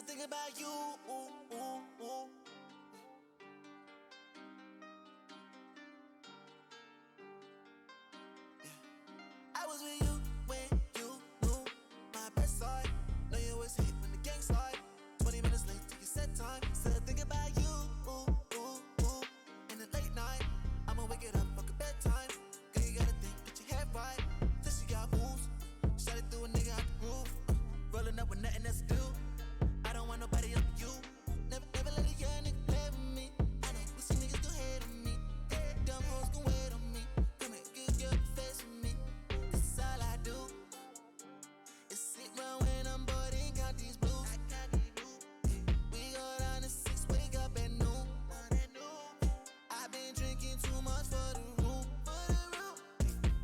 think about you. Ooh, ooh, ooh. I was with you when you knew my best side. Know you always hate when the gang side. 20 minutes late till you set time. Still think about you. Ooh, ooh, ooh. In the late night, I'ma wake it up, fuck a bedtime. Girl, you gotta think, get your head right. Till she got moves. Shot it through a nigga out the groove. Rolling up with nothing else to do. I don't want nobody else but you. Never let a young nigga play with me. I know we see niggas do hate on me. Dumb hoes can wait on me. Come here, good girl, face with me. This is all I do. Is sit round when I'm bored and count these blues. We go down to 6, wake up at noon. I've been drinking too much for the room.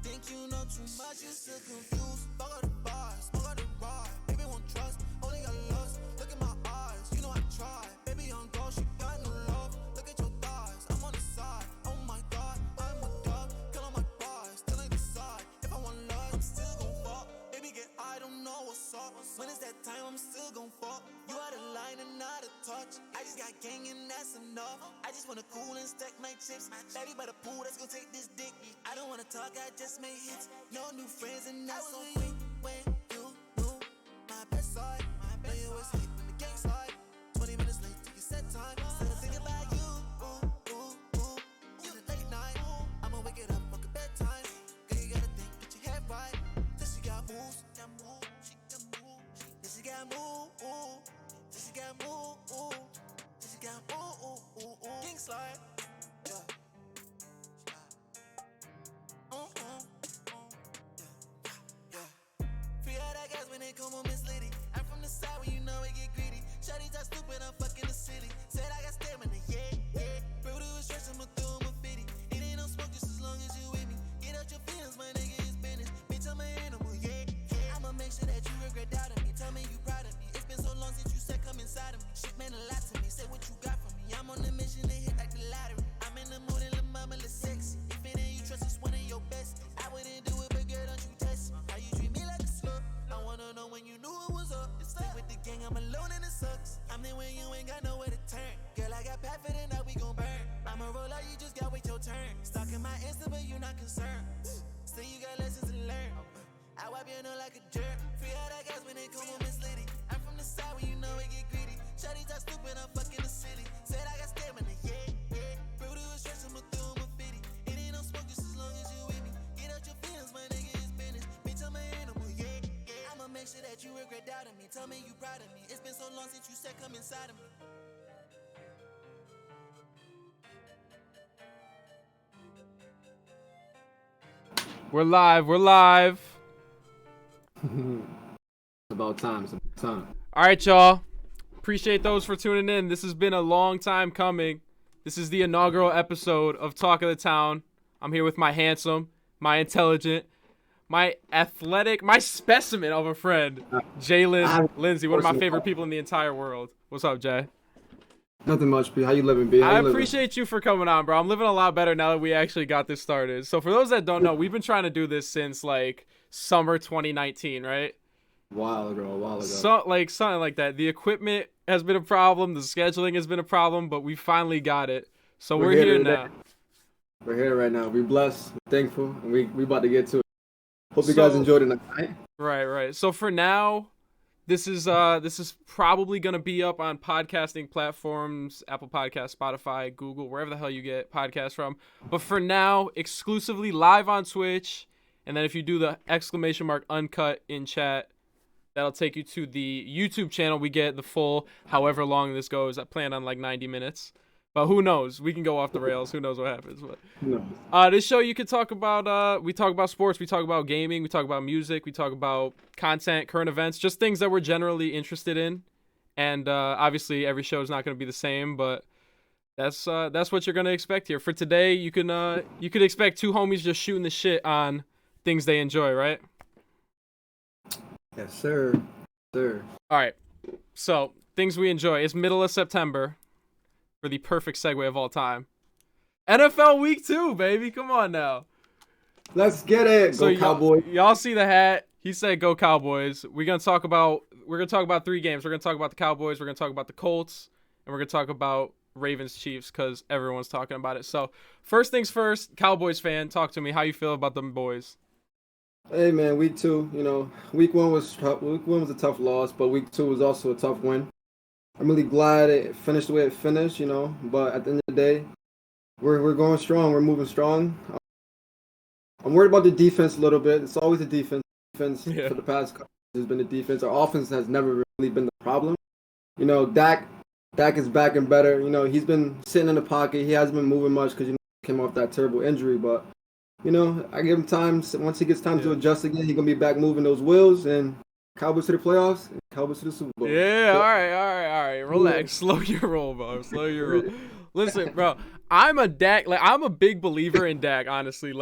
Think you know too much, you still confused. Fuck all the bars, fuck all the ride. Baby won't trust, only got lust. Look at my eyes, you know I tried. Baby on go, she got no love. Look at your thighs, I'm on the side. Oh my god, I'm a dog. Kill on my bars, till I decide. If I want love, I'm still gon' fall. Baby get high, don't know what's up. When it's that time, I'm still gon' fall. You are the line and not a touch. I just got gang and that's enough. I just wanna cool and stack my chips. Baby by the pool, let's go take this dick. I don't wanna talk, I just make hits. No new friends and that's so sweet. When you knew my best side. Know you always hate when the gang side. 20 minutes late till you set time. Still think about you. Ooh, ooh, ooh. In the late night, I'ma wake it up, fuck a bedtime. Girl, you gotta think, get your head right. Till she got moves. Till she got move. Till she got move. Till she got move. Gang slide. Yeah. Free all that guys when they come on Miss Liddy. I'm from the side where you know it get greedy. Shawty talk stupid, I'm fucking the city. Said I got stamina, yeah, yeah. Bro, do a stretch, I'ma throw him a 50. It ain't no smoke just as long as you with me. Get out your feelings, my nigga, it's business. Bitch, I'm an animal, yeah, yeah. I'ma make sure that you regret doubting me. Tell me you proud of me. It's been so long since you said come inside of me. Shit meant a lot to me. Say what you got from me. I'm on a mission to hit like the lottery. I'm in the mood and the mama look sexy. If it ain't you trust, it's one of your best. I wouldn't do it, but girl, don't you test me. How you treat me like a slut? I wanna know when you knew it was up. Stay with the gang, I'm alone and it sucks. I'm there when you ain't got nowhere to turn. Girl, I got paid for the night, we gon' burn. I'ma roll out, you just gotta wait your turn. Stalking my Insta, but you not concerned. Still, you got lessons to learn. I wipe your nose like a jerk. Free all that guys when they come on Miss Liddy. I'm from the side where you know it get greedy. Shawty talk stupid, I'm fucking the city. Said I got stamina, yeah, yeah. Bro, do a stretch, I'ma throw him a 50. It ain't no smoke just as long as you with me. Get out your feelings, my nigga, it's business. Bitch, I'm an animal, yeah, yeah. I'ma make sure that you regret doubting me. Tell me you proud of me. It's been so long since you said come inside of me. We're live. It's about time. All right, y'all. Appreciate those for tuning in. This has been a long time coming. This is the inaugural episode of Talk of the Town. I'm here with my handsome, my intelligent, my athletic, my specimen of a friend, Jalen Lindsay, one of my favorite people in the entire world. What's up, Jay? Nothing much, B. How you living, B? I appreciate you for coming on, bro. I'm living a lot better now that we actually got this started. So for those that don't know, we've been trying to do this since like summer 2019, right? A while ago. Something like that. The equipment has been a problem. The scheduling has been a problem, but we finally got it. So we're here now. We're here right now. We're blessed, we're thankful, and we about to get to it. Hope you guys enjoyed it tonight. Right. So for now, this is probably gonna be up on podcasting platforms, Apple Podcasts, Spotify, Google, wherever the hell you get podcasts from. But for now, exclusively live on Twitch, and then if you do the ! uncut in chat, that'll take you to the YouTube channel. We get the full, however long this goes. I plan on like 90 minutes. But who knows? We can go off the rails. Who knows what happens? But this show, you can talk about. We talk about sports. We talk about gaming. We talk about music. We talk about content, current events, just things that we're generally interested in. And obviously, every show is not going to be the same, but that's what you're going to expect here. For today, you could expect two homies just shooting the shit on things they enjoy, right? Yes, sir. All right. So things we enjoy. It's middle of September. For the perfect segue of all time. NFL Week 2, baby. Come on now. Let's get it. Go Cowboys. Y'all see the hat. He said go Cowboys. We're going to talk about we're gonna talk about 3 games. We're gonna talk about the Cowboys. We're gonna talk about the Colts, and we're gonna talk about Ravens Chiefs because everyone's talking about it. So first things first, Cowboys fan, talk to me. How you feel about them boys? Hey man, week 2. Week 1 was tough. Week 1 was a tough loss, but week 2 was also a tough win. I'm really glad it finished the way it finished. But at the end of the day, we're going strong. We're moving strong. I'm worried about the defense a little bit. It's always the defense. For the past couple years has been the defense. Our offense has never really been the problem. Dak is back and better. He's been sitting in the pocket. He hasn't been moving much because he came off that terrible injury. But I give him time. Once he gets time to adjust again, he's gonna be back moving those wheels and Cowboys to the playoffs. And Cowboys to the Super Bowl. Yeah. All right. Relax. Slow your roll, bro. Slow your roll. Listen, bro. I'm a big believer in Dak. Honestly,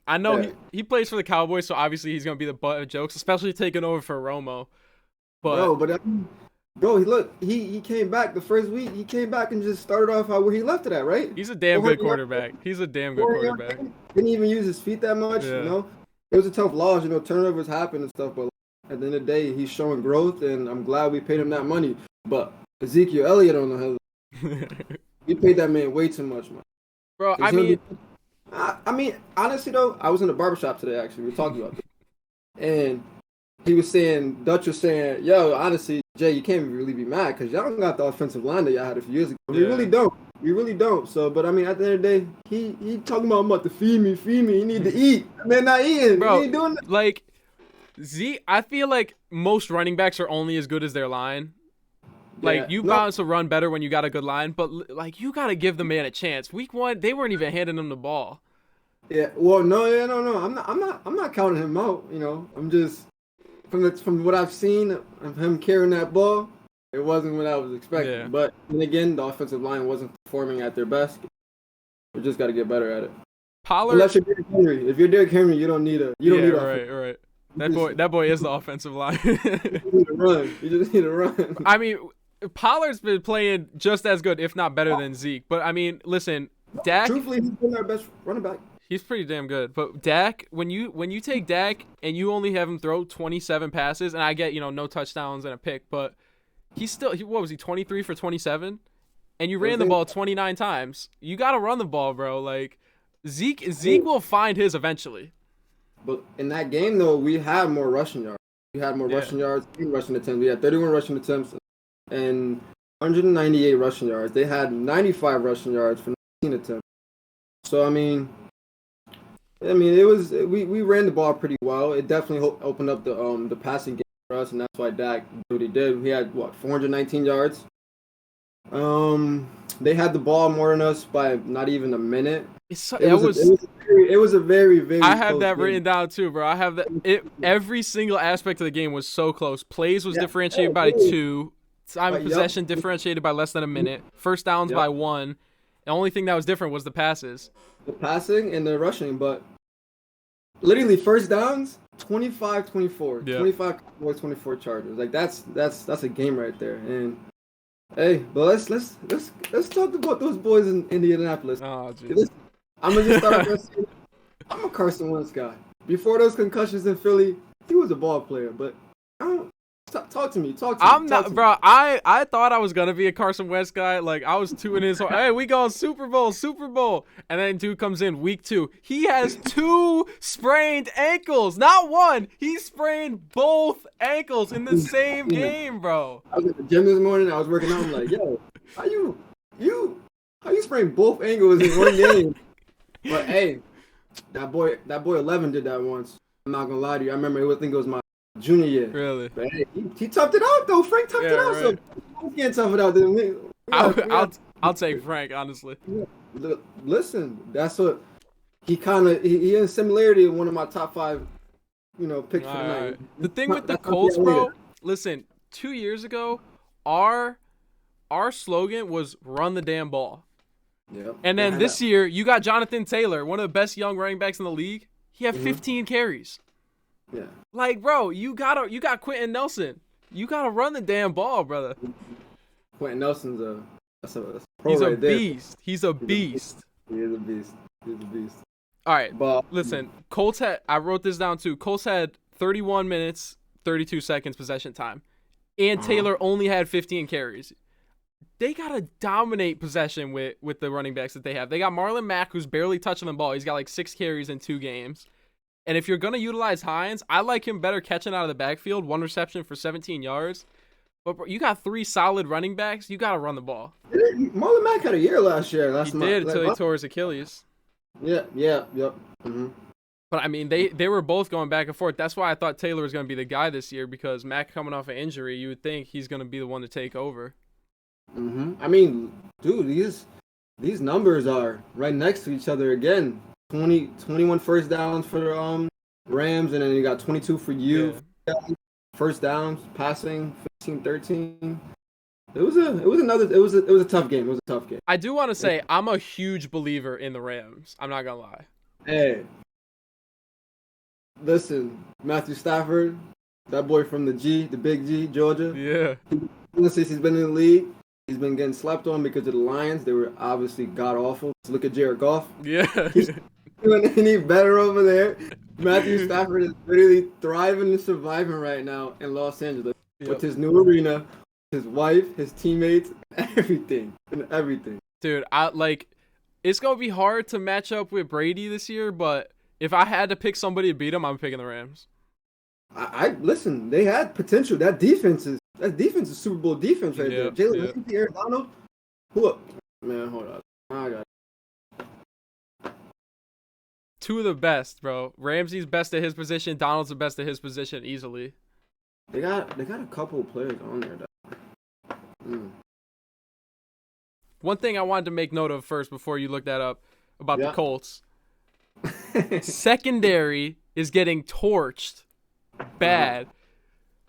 I know he plays for the Cowboys, so obviously he's gonna be the butt of jokes, especially taking over for Romo. Bro, he came back the first week. He came back and just started off where he left it at, right? He's a damn good quarterback. Didn't even use his feet that much, It was a tough loss, turnovers happen and stuff, but at the end of the day, he's showing growth, and I'm glad we paid him that money. But Ezekiel Elliott on the hell, we paid that man way too much money. Bro, I mean, honestly though, I was in the barbershop today. Actually, we were talking about this, and Dutch was saying, "Yo, honestly, Jay, you can't really be mad because y'all don't got the offensive line that y'all had a few years ago. We really don't. So, but I mean, at the end of the day, he talking about to feed me. He need to eat. Man, not eating. Bro, he ain't doing that. I feel like most running backs are only as good as their line. Bounce to run better when you got a good line, but you gotta give the man a chance. Week 1, they weren't even handing him the ball. Yeah. Well, no. I'm not counting him out. I'm just from what I've seen of him carrying that ball, it wasn't what I was expecting. Yeah. But then again, the offensive line wasn't performing at their best. We just got to get better at it. Pollard, unless you're Derrick Henry. If you're Derrick Henry, you don't need a. Right. That boy is the offensive line. You need to run. You just need to run. I mean, Pollard's been playing just as good, if not better than Zeke. But I mean, listen, Dak. Truthfully, he's been our best running back. He's pretty damn good. But Dak, when you take Dak and you only have him throw 27 passes, and I get, no touchdowns and a pick, but what was he, 23 for 27? And you ran the ball 29 times. You got to run the ball, bro. Zeke will find his eventually. But in that game, though, we had more rushing yards. We had more rushing yards and rushing attempts. We had 31 rushing attempts and 198 rushing yards. They had 95 rushing yards for 19 attempts. So, I mean, it was we ran the ball pretty well. It definitely opened up the passing game for us, and that's why Dak did what he did. We had 419 yards. They had the ball more than us by not even a minute. It was a very, very. I have that written down too, bro. I have that. Every single aspect of the game was so close. Plays was differentiated by 2. Time of possession differentiated by less than a minute. First downs by 1. The only thing that was different was the passes. The passing and the rushing, but literally first downs, 25-24. Yeah. 25 Cowboys, 24 Chargers. That's a game right there. And hey, but let's talk about those boys in Indianapolis. Oh, jeez. I'm gonna just start by saying I'm a Carson Wentz guy. Before those concussions in Philly, he was a ball player, but I don't. Talk to me. I'm not, bro. I thought I was gonna be a Carson Wentz guy. I was tooting his horn. Hey, we going Super Bowl, and then dude comes in week 2. He has 2 sprained ankles, not one. He sprained both ankles in the same game, bro. I was at the gym this morning. I was working out. I'm like, yo, how you sprain both ankles in one game? But hey, that boy 11 did that once. I'm not gonna lie to you. I remember. I think it was my junior year. Really? But hey, he toughed it out though. Frank toughed it out. Right. So he can't tough it out. Then I'll take Frank, honestly. Listen, that's what he has similarity in one of my top 5, picks for the night. Right. The thing with the Colts, bro. Listen, 2 years ago, our slogan was "Run the damn ball." Yep. And then this year, you got Jonathan Taylor, one of the best young running backs in the league. He had 15 carries. Yeah. Bro, you got Quentin Nelson. You gotta run the damn ball, brother. Quentin Nelson's a pro. He's a right beast. There. He's a beast. He is a beast. All right, but listen. I wrote this down too. Colts had 31 minutes, 32 seconds possession time. and Taylor only had 15 carries. They gotta dominate possession with the running backs that they have. They got Marlon Mack, who's barely touching the ball. He's got like 6 carries in 2 games. And if you're gonna utilize Hines, I like him better catching out of the backfield. 1 reception for 17 yards. But bro, you got 3 solid running backs. You gotta run the ball. Marlon Mack had a year last year. He did until he tore his Achilles. Yep. Mm-hmm. But I mean, they were both going back and forth. That's why I thought Taylor was gonna be the guy this year, because Mack coming off an injury, you would think he's gonna be the one to take over. Mm-hmm. I mean, dude, these numbers are right next to each other again. 21 first downs for the Rams, and then you got 22 for you. Yeah. First downs, passing 15-13. It was a tough game. It was a tough game. I do want to say I'm a huge believer in the Rams. I'm not gonna lie. Hey, listen, Matthew Stafford, that boy from the big G, Georgia. Yeah. Since he's been in the league, he's been getting slept on because of the Lions. They were obviously god awful. Just look at Jared Goff. Yeah. He's doing any better over there. Matthew Stafford is literally thriving and surviving right now in Los Angeles with his new arena, his wife, his teammates, everything. Dude, it's gonna be hard to match up with Brady this year, but if I had to pick somebody to beat him, I'm picking the Rams. I listen. They had potential. That defense is Super Bowl defense right there. Jalen Ramsey, Aaron Donald. Who up? Man, hold on. I got it. 2 of the best, bro. Ramsey's best at his position. Donald's the best at his position easily. They got a couple of players on there. One thing I wanted to make note of first before you look that up about the Colts. Secondary is getting torched bad.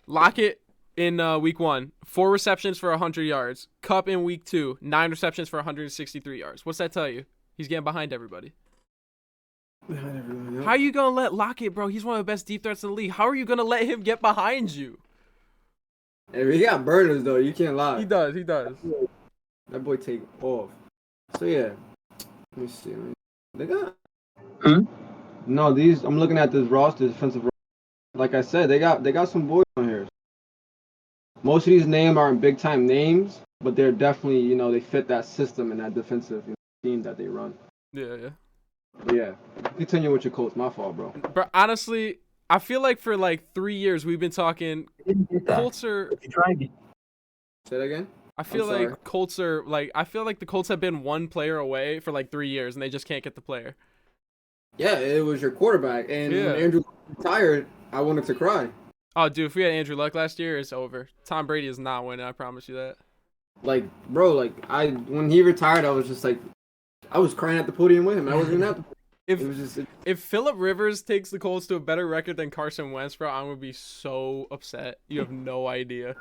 Lockett in week 1, 4 receptions for 100 yards. Kupp in week 2, 9 receptions for 163 yards. What's that tell you? He's getting behind everybody. How are you going to let Lockett, bro? He's one of the best deep threats in the league. How are you going to let him get behind you? Hey, he got burners, though. You can't lie. He does. That boy take off. So, yeah. Let me see. They got... No, I'm looking at this roster, defensive roster. Like I said, they got some boys on here. Most of these names aren't big-time names, but they're definitely, they fit that system and that defensive team that they run. Yeah. Yeah. Continue with your Colts. My fault, bro. But honestly, I feel like for like 3 years we've been talking Colts are... Say that again? I feel like the Colts have been one player away for like 3 years and they just can't get the player. Yeah, it was your quarterback. And when Andrew retired, I wanted to cry. Oh, dude, if we had Andrew Luck last year, it's over. Tom Brady is not winning, I promise you that. Like, bro, when he retired, I was just like, I was crying at the podium with him. I wasn't even at the If Phillip Rivers takes the Colts to a better record than Carson Wentz, bro, I'm going to be so upset. You have no idea.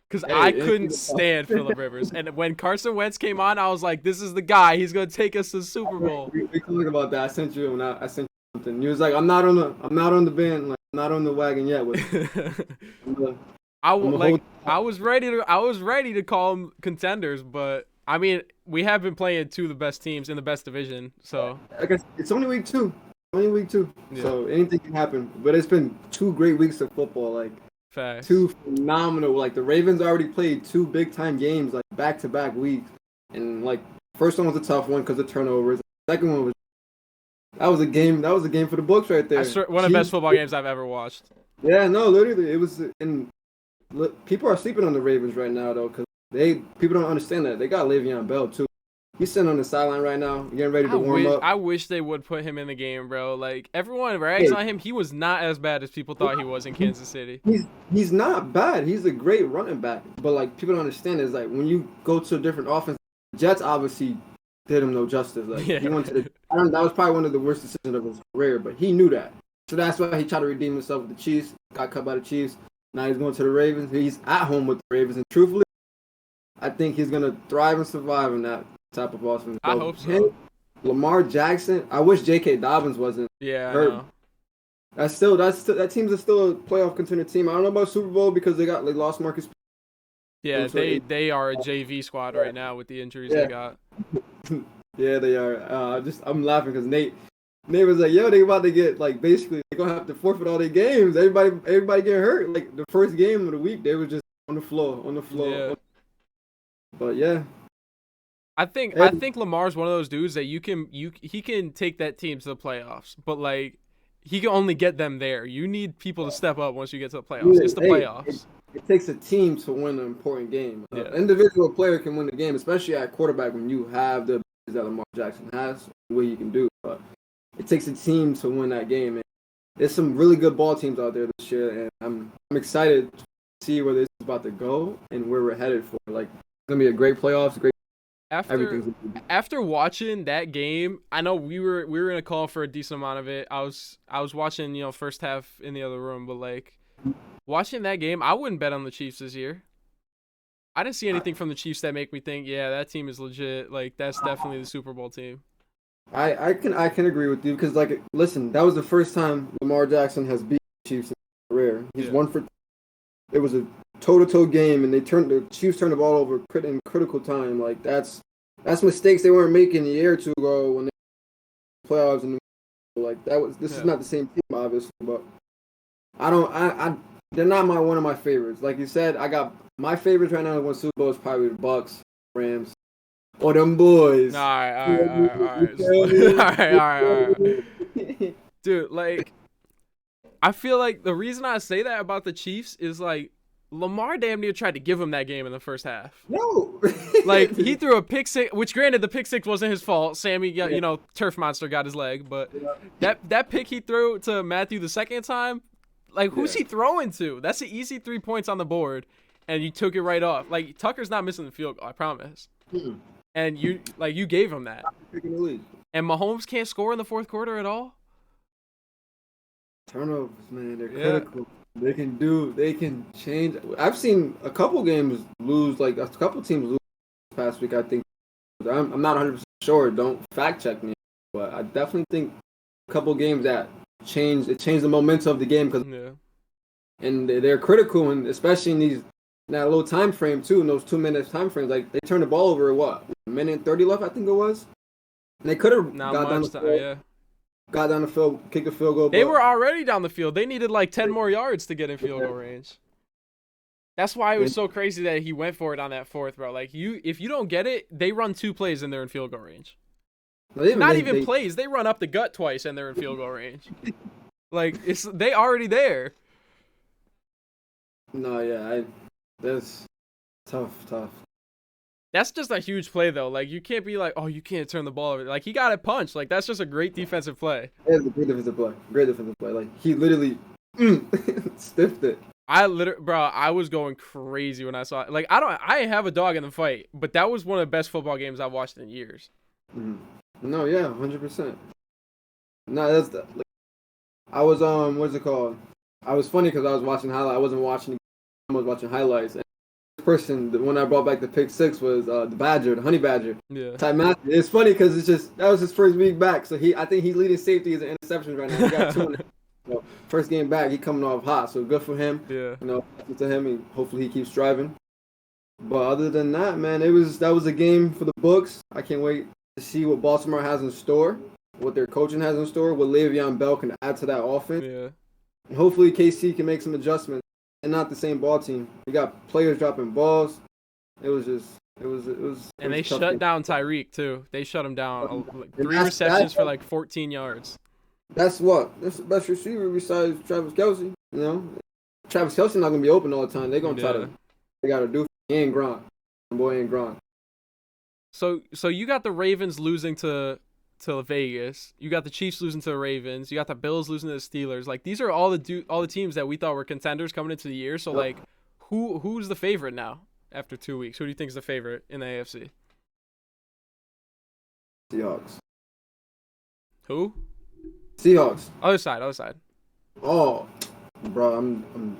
Because I couldn't stand Phillip Rivers. And when Carson Wentz came on, I was like, this is the guy. He's going to take us to the Super Bowl. We talking about that. I sent you something. He was like, I'm not on the band. Like, I'm not on the wagon yet. I was ready to call them contenders, but I mean, we have been playing 2 of the best teams in the best division, so I guess it's only week 2. Yeah. So anything can happen. But it's been 2 great weeks of football. Like, facts. 2 phenomenal. Like, the Ravens already played 2 big time games, like back-to-back weeks, and like first one was a tough one because of turnovers. Second one was that was a game for the books right there. One of the best football games I've ever watched. Yeah, no, literally, it was. And people are sleeping on the Ravens right now though, because people don't understand that they got Le'Veon Bell too. He's sitting on the sideline right now, getting ready to warm up. I wish they would put him in the game, bro. Like, everyone rags on him. He was not as bad as people thought he was in Kansas City. He's not bad. He's a great running back. But like, people don't understand is like when you go to a different offense, Jets obviously did him no justice. Like, he went to that was probably one of the worst decisions of his career, but he knew that. So that's why he tried to redeem himself with the Chiefs. Got cut by the Chiefs. Now he's going to the Ravens. He's at home with the Ravens, and truthfully, I think he's gonna thrive and survive in that type of offense. I hope so. Lamar Jackson. I wish J.K. Dobbins wasn't hurt. That team's still a playoff contender team. I don't know about Super Bowl because they lost Marcus. Yeah, they are a JV squad right now with the injuries they got. Yeah, they are. I'm laughing because Nate was like, "Yo, they about to get like basically they're gonna have to forfeit all their games. Everybody getting hurt. Like the first game of the week, they were just on the floor, on the floor. Yeah. But yeah, I think Lamar's one of those dudes that he can take that team to the playoffs, but like he can only get them there. You need people to step up once you get to the playoffs. It's the playoffs. It takes a team to win an important game. Yeah. An individual player can win the game, especially at quarterback when you have the abilities that Lamar Jackson has, what he can do. But it takes a team to win that game. And there's some really good ball teams out there this year, and I'm excited to see where this is about to go and where we're headed for. Like, it's gonna be a great playoffs, great. After watching that game, I know we were in a call for a decent amount of it. I was watching, first half in the other room, but like watching that game, I wouldn't bet on the Chiefs this year. I didn't see anything from the Chiefs that make me think, yeah, that team is legit. Like that's definitely the Super Bowl team. I can agree with you because like listen, that was the first time Lamar Jackson has beat the Chiefs in his career. He's won for. It was a toe-to-toe game, and the Chiefs turned the ball over in critical time. Like that's mistakes they weren't making a year or two ago when they playoffs and like that was. This is not the same team, obviously, but they're not one of my favorites. Like you said, I got my favorites right now to win Super Bowl is probably the Bucks, Rams, or them boys. All right. Dude, like. I feel like the reason I say that about the Chiefs is like Lamar damn near tried to give him that game in the first half. No. Like he threw a pick six, which granted the pick six wasn't his fault. Sammy, turf monster got his leg, but that pick he threw to Matthew the second time, like who's he throwing to? That's an easy 3 points on the board, and you took it right off. Like Tucker's not missing the field goal, I promise. And you gave him that. And Mahomes can't score in the fourth quarter at all. Turnovers, man, they're critical. They can change. I've seen a couple games lose, like a couple teams lose this past week. I think I'm not 100% sure. Don't fact check me, but I definitely think a couple games that changed the momentum of the game and they're critical, and especially in that low time frame too. In those 2 minutes time frames, like they turned the ball over a minute and 30 left, I think it was. And they could have got down the field, kicked a field goal. They were already down the field. They needed like 10 more yards to get in field goal range. That's why it was so crazy that he went for it on that fourth, bro. Like if you don't get it, they run 2 plays and they're in field goal range. Not even plays. They run up the gut twice and they're in field goal range. Like they already there. No, yeah, that's tough. That's just a huge play, though. Like, you can't be like, oh, you can't turn the ball over. Like, he got it punched. Like, that's just a great defensive play. It's a great defensive play. Like, he literally stiffed it. I was going crazy when I saw it. Like, I have a dog in the fight, but that was one of the best football games I've watched in years. No, yeah, 100%. No, that's like, I was what's it called? I was funny because I was watching highlights. I wasn't watching. I was watching highlights. And person, the one I brought back the pick six was the honey badger. Yeah. Ty Matthew. It's funny because that was his first week back, so I think he's leading safety as an interceptions right now. He got 2. First game back, he coming off hot, so good for him. Yeah. To him, and hopefully he keeps striving. But other than that, man, that was a game for the books. I can't wait to see what Baltimore has in store, what their coaching has in store, what Le'Veon Bell can add to that offense. Yeah. And hopefully KC can make some adjustments. And not the same ball team. We got players dropping balls. It was. And they shut down Tyreek too. They shut him down. 3 receptions for like 14 yards. That's the best receiver besides Travis Kelce. Travis Kelce not gonna be open all the time. They're gonna try to. They gotta do. And Gronk, boy, and Gronk. So you got the Ravens losing to Vegas. You got the Chiefs losing to the Ravens. You got the Bills losing to the Steelers. Like these are all the teams that we thought were contenders coming into the year. So like, who's the favorite now after 2 weeks? Who do you think is the favorite in the AFC? Seahawks. Who? Seahawks. Other side. Oh, bro, I'm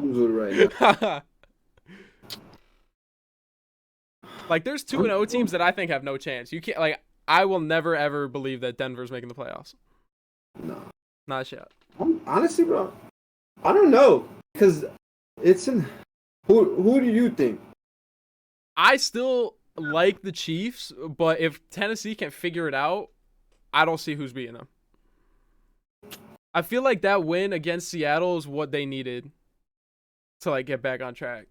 right now. Like, there's 2-0 teams that I think have no chance. You can't, like, I will never, ever believe that Denver's making the playoffs. No. Not a shot. Honestly, bro, I don't know. Because it's in... Who do you think? I still like the Chiefs, but if Tennessee can figure it out, I don't see who's beating them. I feel like that win against Seattle is what they needed. to like get back on track.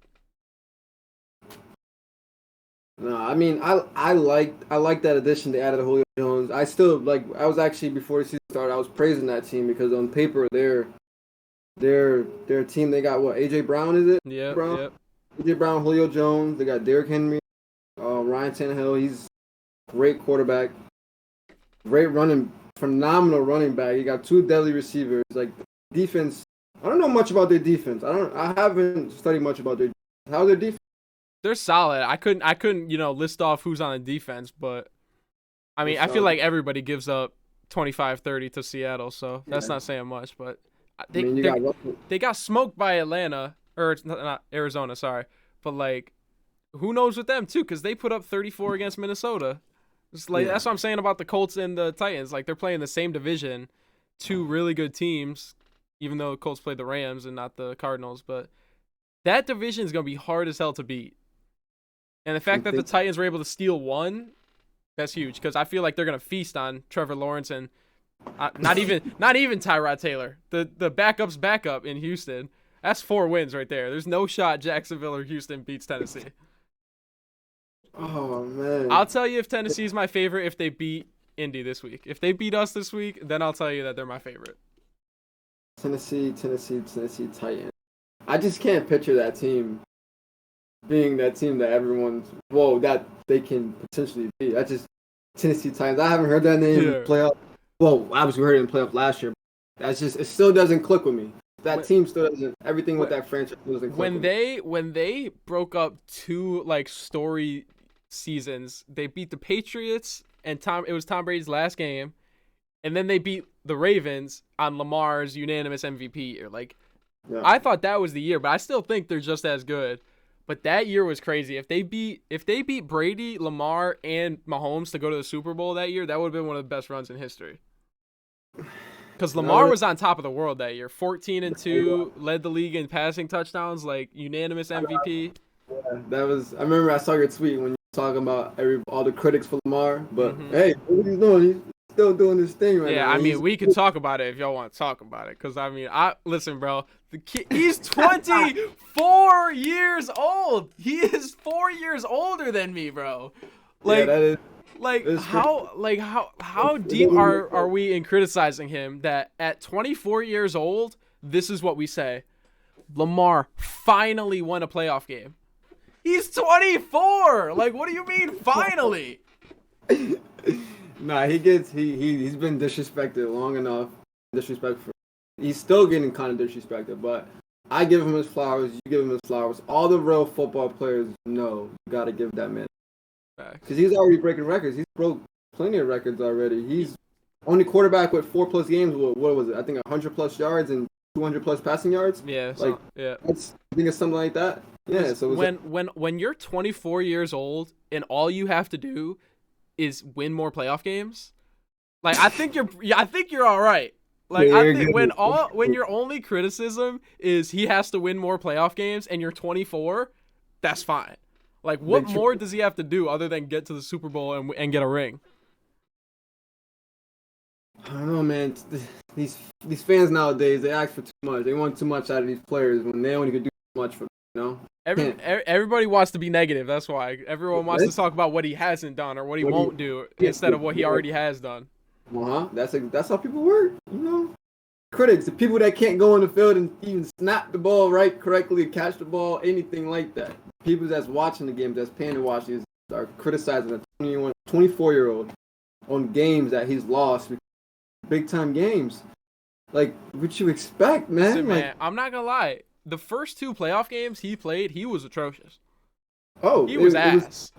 No, I mean I like that addition they added Julio Jones. I still like I was actually before the season started, I was praising that team because on paper their team they got what, AJ Brown is it? Yep, Brown? yep. AJ Brown, Julio Jones, they got Derrick Henry, Ryan Tannehill, he's a great quarterback, phenomenal running back. You got two deadly receivers. Like defense, I don't know much about their defense. I haven't studied much about their defense. How's their defense? They're solid. I couldn't list off who's on the defense, but I mean, I feel like everybody gives up 25-30 to Seattle, so that's not saying much, but they got smoked by Atlanta, or it's not Arizona, sorry. But like, who knows with them too, cuz they put up 34 against Minnesota. It's like that's what I'm saying about the Colts and the Titans. Like, they're playing the same division, two really good teams, even though the Colts played the Rams and not the Cardinals, but that division is going to be hard as hell to beat. And the fact that the Titans were able to steal one, that's huge, because I feel like they're going to feast on Trevor Lawrence and not even Tyrod Taylor. The backup's backup in Houston. That's 4 wins right there. There's no shot Jacksonville or Houston beats Tennessee. Oh man! I'll tell you if Tennessee's my favorite if they beat Indy this week. If they beat us this week, then I'll tell you that they're my favorite. Tennessee, Titans. I just can't picture that team being that team that that they can potentially be. Tennessee Titans. I haven't heard that name in playoff. Well, obviously we heard it in playoff last year. It still doesn't click with me. That team still doesn't. Everything with that franchise doesn't click. When they broke up 2 like story seasons, they beat the Patriots and it was Tom Brady's last game, and then they beat the Ravens on Lamar's unanimous MVP year. Like, I thought that was the year, but I still think they're just as good. But that year was crazy. If they beat Brady, Lamar, and Mahomes to go to the Super Bowl that year, that would have been one of the best runs in history. Because Lamar was on top of the world that year. 14-2, led the league in passing touchdowns, like unanimous MVP. Yeah, I remember I saw your tweet when you were talking about all the critics for Lamar. But hey, what he's doing, he's still doing this thing right now. Yeah, I mean, we could talk about it if y'all want to talk about it. Because, I mean, listen, bro. The kid, he's 24 years old. He is 4 years older than me, bro. Like, that is. How deep are we in criticizing him that at 24 years old, this is what we say? Lamar finally won a playoff game. He's 24. Like, what do you mean finally? Nah, he's been disrespected long enough. He's still getting kind of disrespected, but I give him his flowers. You give him his flowers. All the real football players know you got to give that man. Because he's already breaking records. He's broke plenty of records already. He's only quarterback with 4+ games. What was it? I think 100+ yards and 200+ passing yards. Yeah, I think it's something like that. Yeah. So when you're 24 years old and all you have to do is win more playoff games, like I think you're all right. Like, I think when your only criticism is he has to win more playoff games and you're 24, that's fine. Like, what more does he have to do other than get to the Super Bowl and get a ring? I don't know, man. These fans nowadays, they ask for too much. They want too much out of these players when they only could do too much for them, Everybody wants to be negative. That's why everyone wants to talk about what he hasn't done or what he won't do instead of what he already has done. That's how people work, Critics, the people that can't go on the field and even snap the ball correctly, catch the ball, anything like that. People that's watching the games, that's paying to watch these, are criticizing a 24-year-old on games that he's lost, big time games. Like, what you expect, man? Listen, man, I'm not gonna lie. The first 2 playoff games he played, he was atrocious. Oh, he was ass.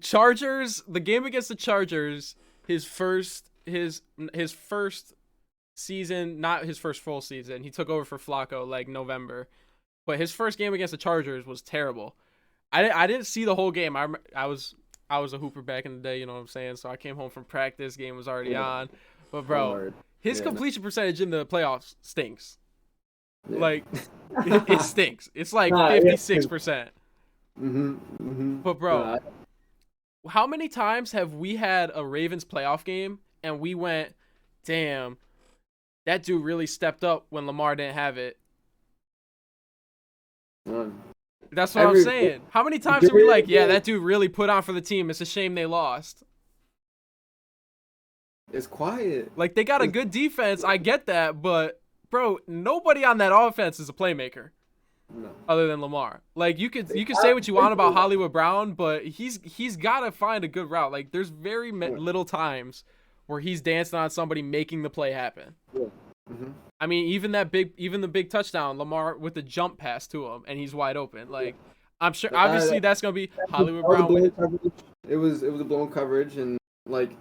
Chargers, the game against the Chargers, his first season, not his first full season. He took over for Flacco like November, but his first game against the Chargers was terrible. I didn't see the whole game. I was a hooper back in the day, you know what I'm saying? So I came home from practice, game was already on. But bro, his completion percentage in the playoffs stinks. Yeah. Like it stinks. It's like 56%. But bro, how many times have we had a Ravens playoff game and we went, damn, that dude really stepped up when Lamar didn't have it? None. That's what I'm saying. How many times are we like, yeah, that dude really put on for the team. It's a shame they lost. It's quiet. Like, they got a good defense. I get that, but bro, nobody on that offense is a playmaker. No. Other than Lamar. Like, you could say what you want about Hollywood Brown, but he's got to find a good route. Like, there's very little times where he's dancing on somebody making the play happen. Yeah. Mm-hmm. I mean, even the big touchdown, Lamar with the jump pass to him, and he's wide open. Like, I'm sure, obviously, that's gonna be Hollywood Brown. It was a blown coverage, and like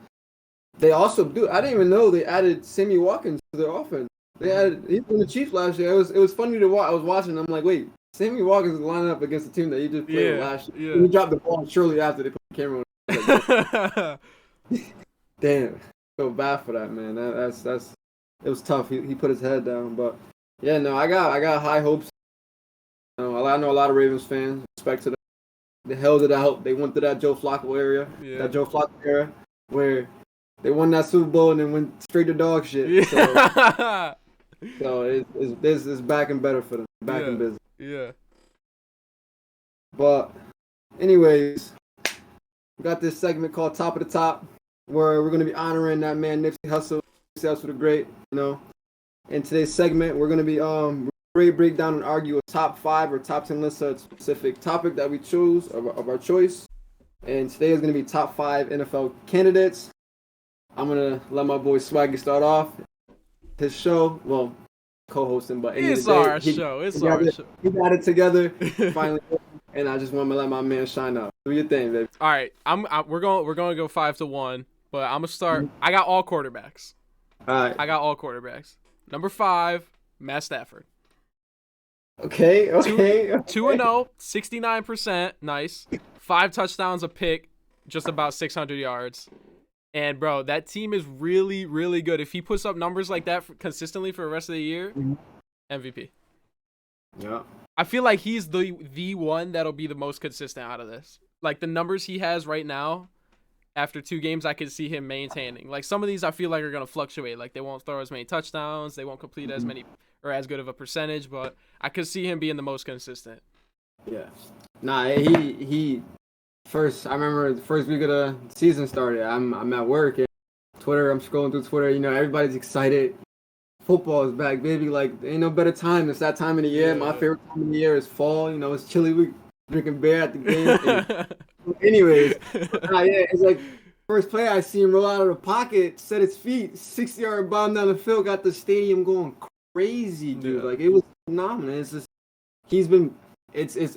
they also I didn't even know they added Sammy Watkins to their offense. They added he's in the Chiefs last year. It was funny to watch. I was watching. I'm like, wait, Sammy Watkins is lining up against the team that he just played last year. Yeah. He dropped the ball shortly after they put the camera on. Damn, feel bad for that man. That's. It was tough. He put his head down, but yeah, no, I got high hopes. I know a lot of Ravens fans. Respect to them. The hell did that help? They went to that Joe Flacco era, where they won that Super Bowl and then went straight to dog shit. Yeah. So it's back and better for them. Back in business. Yeah. But anyways, we got this segment called Top of the Top, where we're gonna be honoring that man Nipsey Hussle. For the great, In today's segment, we're gonna be break down and argue a top 5 or top 10 list of a specific topic that we choose of our choice. And today is gonna be top 5 NFL candidates. I'm gonna let my boy Swaggy start off his show. Well, co-hosting, but it's our show. It's our show. We got it together finally, and I just want to let my man shine out. Do your thing, baby. All right, we're going to go 5-1, but I'm gonna start. I got all quarterbacks. All right. I got all quarterbacks. Number 5, Matt Stafford. Okay. 2-0, 69%. Nice. 5 touchdowns, a pick, just about 600 yards. And, bro, that team is really, really good. If he puts up numbers like that consistently for the rest of the year, MVP. Yeah. I feel like he's the one that'll be the most consistent out of this. Like, the numbers he has right now, after 2 games, I could see him maintaining. Like, some of these I feel like are going to fluctuate. Like, they won't throw as many touchdowns. They won't complete as many or as good of a percentage. But I could see him being the most consistent. Yeah. Nah, he first, I remember the first week of the season started. I'm at work. And Twitter, I'm scrolling through Twitter. Everybody's excited. Football is back, baby. Like, ain't no better time. It's that time of the year. Yeah. My favorite time of the year is fall. It's chilly. We drinking beer at the game. Anyways, it's like first play I see him roll out of the pocket, set his feet, 60-yard bomb down the field, got the stadium going crazy, dude. Yeah. Like, it was phenomenal. It's just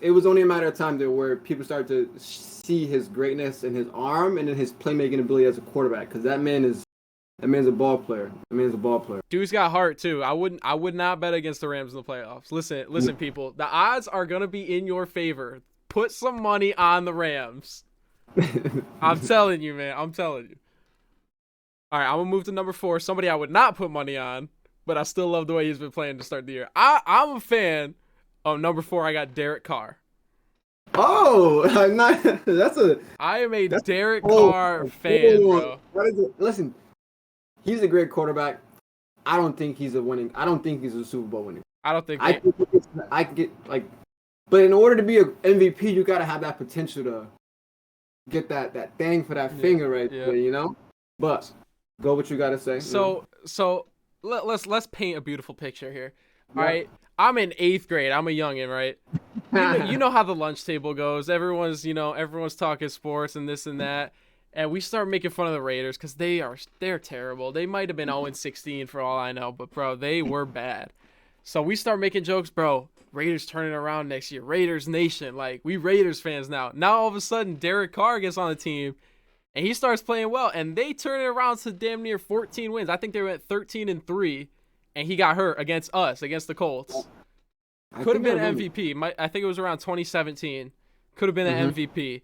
it was only a matter of time there where people started to see his greatness in his arm and in his playmaking ability as a quarterback. Because that man's a ball player. Dude's got heart too. I would not bet against the Rams in the playoffs. Listen, people. The odds are gonna be in your favor. Put some money on the Rams. I'm telling you, man. I'm telling you. All right, I'm going to move to number 4. Somebody I would not put money on, but I still love the way he's been playing to start the year. I'm a fan of number 4. I got Derek Carr. Oh, I am a Derek Carr fan, bro. Listen, he's a great quarterback. I don't think he's a Super Bowl winner. I don't think I could get, like, but in order to be an MVP, you gotta have that potential to get that thing for that finger right there, But go what you gotta say. So let's paint a beautiful picture here. All right, I'm in 8th grade. I'm a youngin', right? You know how the lunch table goes. Everyone's talking sports and this and that, and we start making fun of the Raiders because they're terrible. They might have been 0-16 for all I know, but bro, they were bad. So we start making jokes, bro. Raiders turning around next year. Raiders Nation. Like, we Raiders fans now. Now, all of a sudden, Derek Carr gets on the team, and he starts playing well, and they turn it around to damn near 14 wins. I think they went 13-3, and he got hurt against us, against the Colts. Could have been MVP. I think it was around 2017. Could have been an MVP.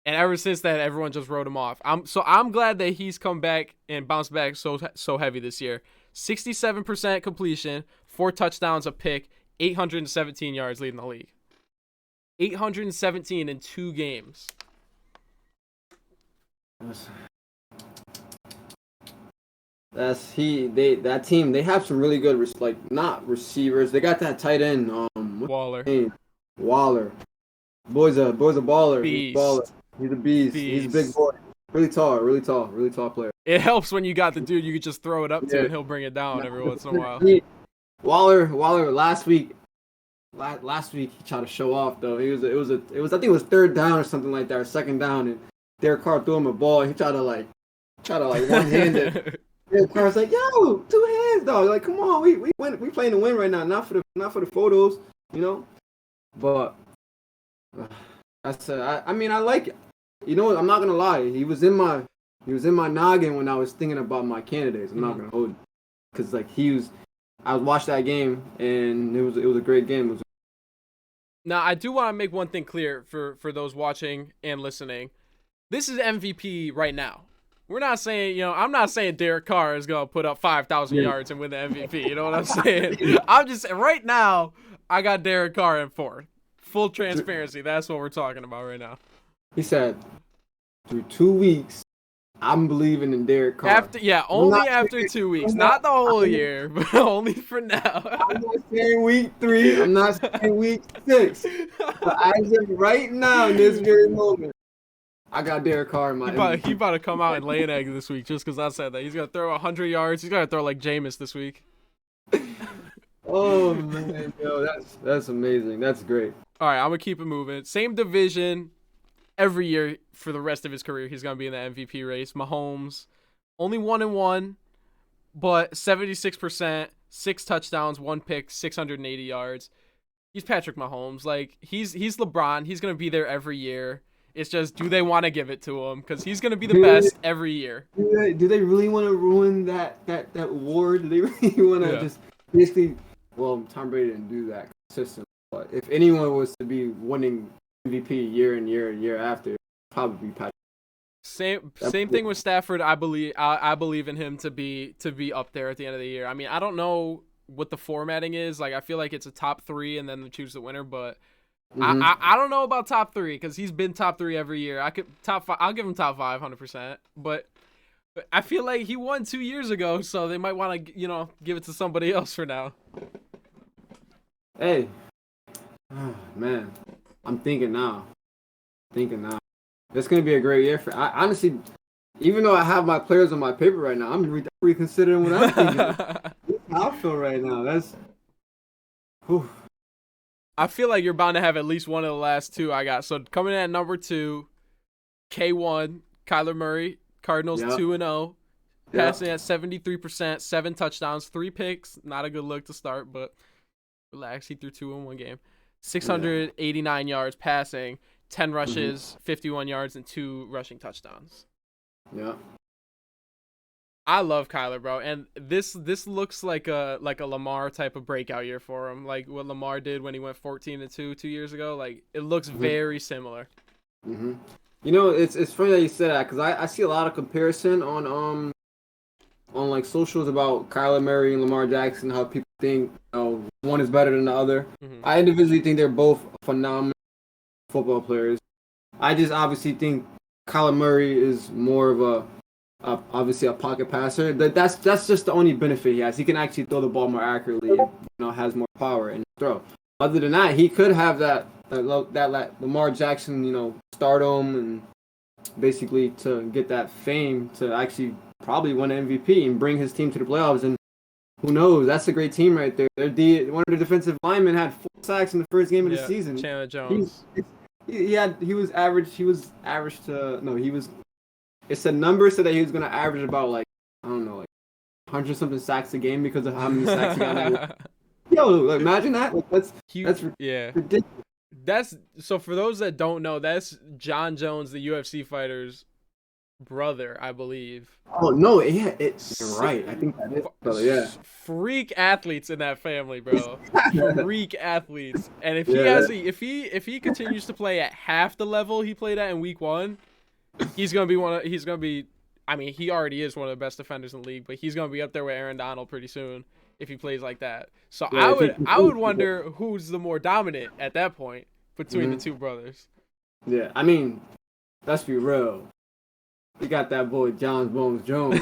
And ever since that, everyone just wrote him off. I'm glad that he's come back and bounced back so heavy this year. 67% completion, 4 touchdowns, a pick, 817 yards leading the league. 817 in 2 games. That team, they have some really good not receivers. They got that tight end, Waller. Waller. Boy's a baller. He's a baller. Beast. He's a beast. He's a big boy. Really tall player. It helps when you got the dude you could just throw it up to Yeah. and he'll bring it down every once in a while. Waller last week he tried to show off though. It was I think it was third down or something like that, or second down, and Derek Carr threw him a ball. He tried to one hand it. Derek Carr's like, yo, 2 hands, dog. Like, come on, we playing to win right now, not for the photos, you know. But I mean, I like it. You know what? I'm not gonna lie. He was in my noggin when I was thinking about my candidates. I'm not gonna hold, because like I watched that game and it was a great game. Now, I do want to make one thing clear for those watching and listening. This is MVP right now. We're not saying, I'm not saying Derek Carr is going to put up 5,000 yards and win the MVP. You know what I'm saying? I'm just saying, right now, I got Derek Carr in fourth. Full transparency. That's what we're talking about right now. He said, through 2 weeks, I'm believing in Derek Carr. Only after 2 weeks. Not the whole year, but only for now. I'm not saying week 3. I'm not saying week 6. But as of right now, in this very moment, I got Derek Carr in my MVP. He about to come out and lay an egg this week just because I said that. He's going to throw 100 yards. He's going to throw like Jameis this week. Oh, man. Yo, that's amazing. That's great. All right, I'm going to keep it moving. Same division. Every year for the rest of his career, he's going to be in the MVP race. Mahomes, only 1-1, but 76%, 6 touchdowns, 1 pick, 680 yards. He's Patrick Mahomes. Like, he's LeBron. He's going to be there every year. It's just, do they want to give it to him? Because he's going to be the best every year. Do they really want to ruin that award? Do they really want to just basically? Well, Tom Brady didn't do that consistently. But if anyone was to be winning MVP year and year after, probably be Patrick. Same thing with Stafford. I believe in him to be up there at the end of the year. I mean, I don't know what the formatting is. Like, I feel like it's a top 3 and then they choose the winner, but I don't know about top 3 because he's been top 3 every year. I'll give him top 5 100%, but I feel like he won 2 years ago, so they might want to give it to somebody else for now. Hey, oh, man, I'm thinking now. It's gonna be a great year for. I honestly, even though I have my players on my paper right now, I'm reconsidering what I'm thinking. That's how I feel right now. That's. Whew. I feel like you're bound to have at least one of the last 2 I got. So coming in at number 2, K1, Kyler Murray, Cardinals 2-0, passing at 73%, 7 touchdowns, 3 picks. Not a good look to start, but relax. He threw 2 in one game. 689 yards passing, 10 rushes, 51 yards, and 2 rushing touchdowns. Yeah. I love Kyler, bro, and this looks like a Lamar type of breakout year for him, like what Lamar did when he went 14-2 2 years ago. Like, it looks very similar. You know, it's funny that you said that because I see a lot of comparison on like socials about Kyler Murray and Lamar Jackson, how people think one is better than the other. I individually think they're both phenomenal football players. I just obviously think Kyler Murray is more of obviously a pocket passer. That's just the only benefit he has. He can actually throw the ball more accurately and has more power in his throw. Other than that, he could have that Lamar Jackson, stardom and basically to get that fame to actually probably win an MVP and bring his team to the playoffs. And who knows? That's a great team right there. One of the defensive linemen had 4 sacks in the first game of the season. Chandler Jones. It's a number said that he was going to average about like 100 something sacks a game because of how many sacks he got. Yo, imagine that. Like, that's ridiculous. That's so for those that don't know, that's John Jones, the UFC fighter's brother, I believe. Oh no, yeah, you're right. I think that is brother, yeah. Freak athletes in that family, bro. Freak athletes. And if he continues to play at half the level he played at in week 1, he's gonna be I mean, he already is one of the best defenders in the league, but he's gonna be up there with Aaron Donald pretty soon if he plays like that. So I would wonder who's the more dominant at that point between the 2 brothers. Yeah, I mean, let's be real. You got that boy John Bones Jones.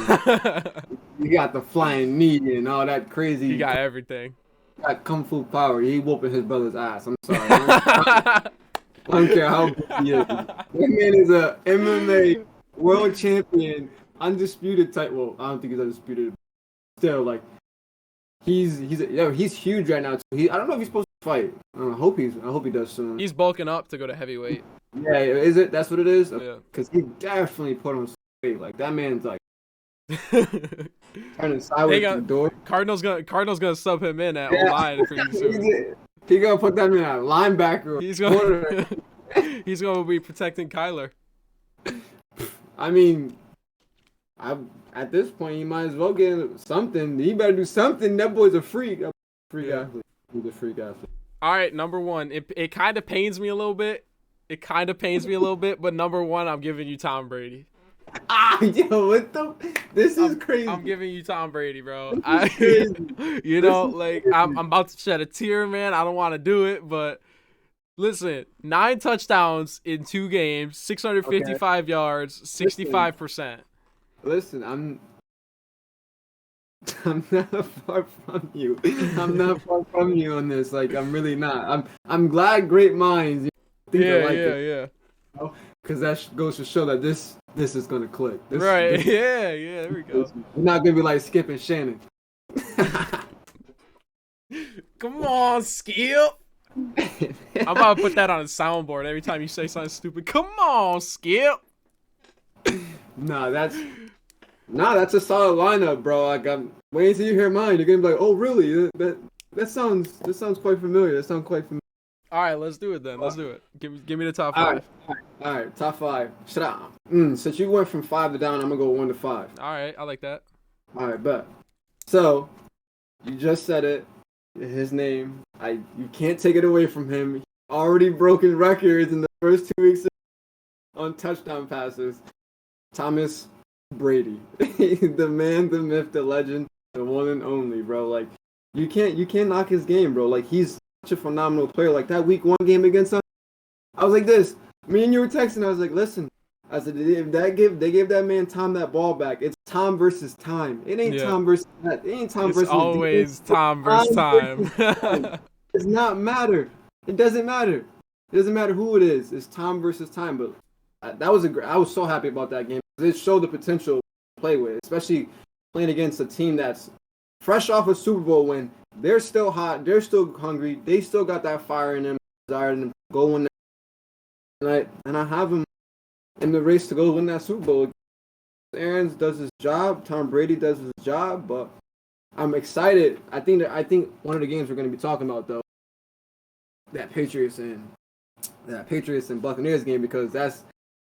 You got the flying knee and all that crazy. You got everything. got kung fu power. He whooping his brother's ass. I'm sorry. I don't care how good he is. That man is a MMA world champion, undisputed type. Well, I don't think he's undisputed. Still, like he's huge right now. Too. I don't know if he's supposed to fight. I hope he does soon. He's bulking up to go to heavyweight. Yeah, is it? That's what it is. Yeah. Because he definitely put on some weight. Like that man's like turning sideways to the door. Cardinals gonna sub him in at O-line pretty soon. He gonna put that man at linebacker. He's gonna be protecting Kyler. I mean, at this point, he might as well get something. He better do something. That boy's a freak. Athlete. He's a freak athlete. All right, number one. It kind of pains me a little bit. But number one, I'm giving you Tom Brady. Yo, what the? This is crazy. I'm giving you Tom Brady, bro. I'm about to shed a tear, man. I don't want to do it, but listen, 9 touchdowns in 2 games, 655 yards, 65%. Listen, I'm not far from you. I'm not far from you on this. Like, I'm really not. I'm glad great minds think alike. Yeah. Because that goes to show that this is gonna click. Yeah, there we go. We're not gonna be like Skip and Shannon. Come on, Skip. I'm about to put that on a soundboard every time you say something stupid. Come on, Skip. Nah, that's a solid lineup, bro. Like, I'm waiting till you hear mine. You're gonna be like, oh, really? That sounds quite familiar. That sounds quite familiar. All right, let's do it then. Let's do it. Give me the top 5. All right, top 5. Shut up. Since you went from 5 to down, I'm gonna go 1 to 5. All right, I like that. All right, bet. So, you just said it. His name. You can't take it away from him. He already broken records in the first 2 weeks on touchdown passes. Thomas Brady, the man, the myth, the legend, the one and only, bro. Like you can't knock his game, bro. Like he's such a phenomenal player. Like that week 1 game against us, I was like this. Me and you were texting. I was like, listen. I said, if they gave that man Tom that ball back, it's Tom versus time. It ain't Tom versus that. It ain't Tom versus. It's always Tom versus time. It does not matter. It doesn't matter. It doesn't matter who it is. It's Tom versus time. But I was so happy about that game. It showed the potential to play with, especially playing against a team that's fresh off a Super Bowl win. They're still hot. They're still hungry. They still got that fire in them, desire in them to go win. And I have them in the race to go win that Super Bowl. Aaron does his job. Tom Brady does his job. But I'm excited. I think one of the games we're going to be talking about though, that Patriots and Buccaneers game, because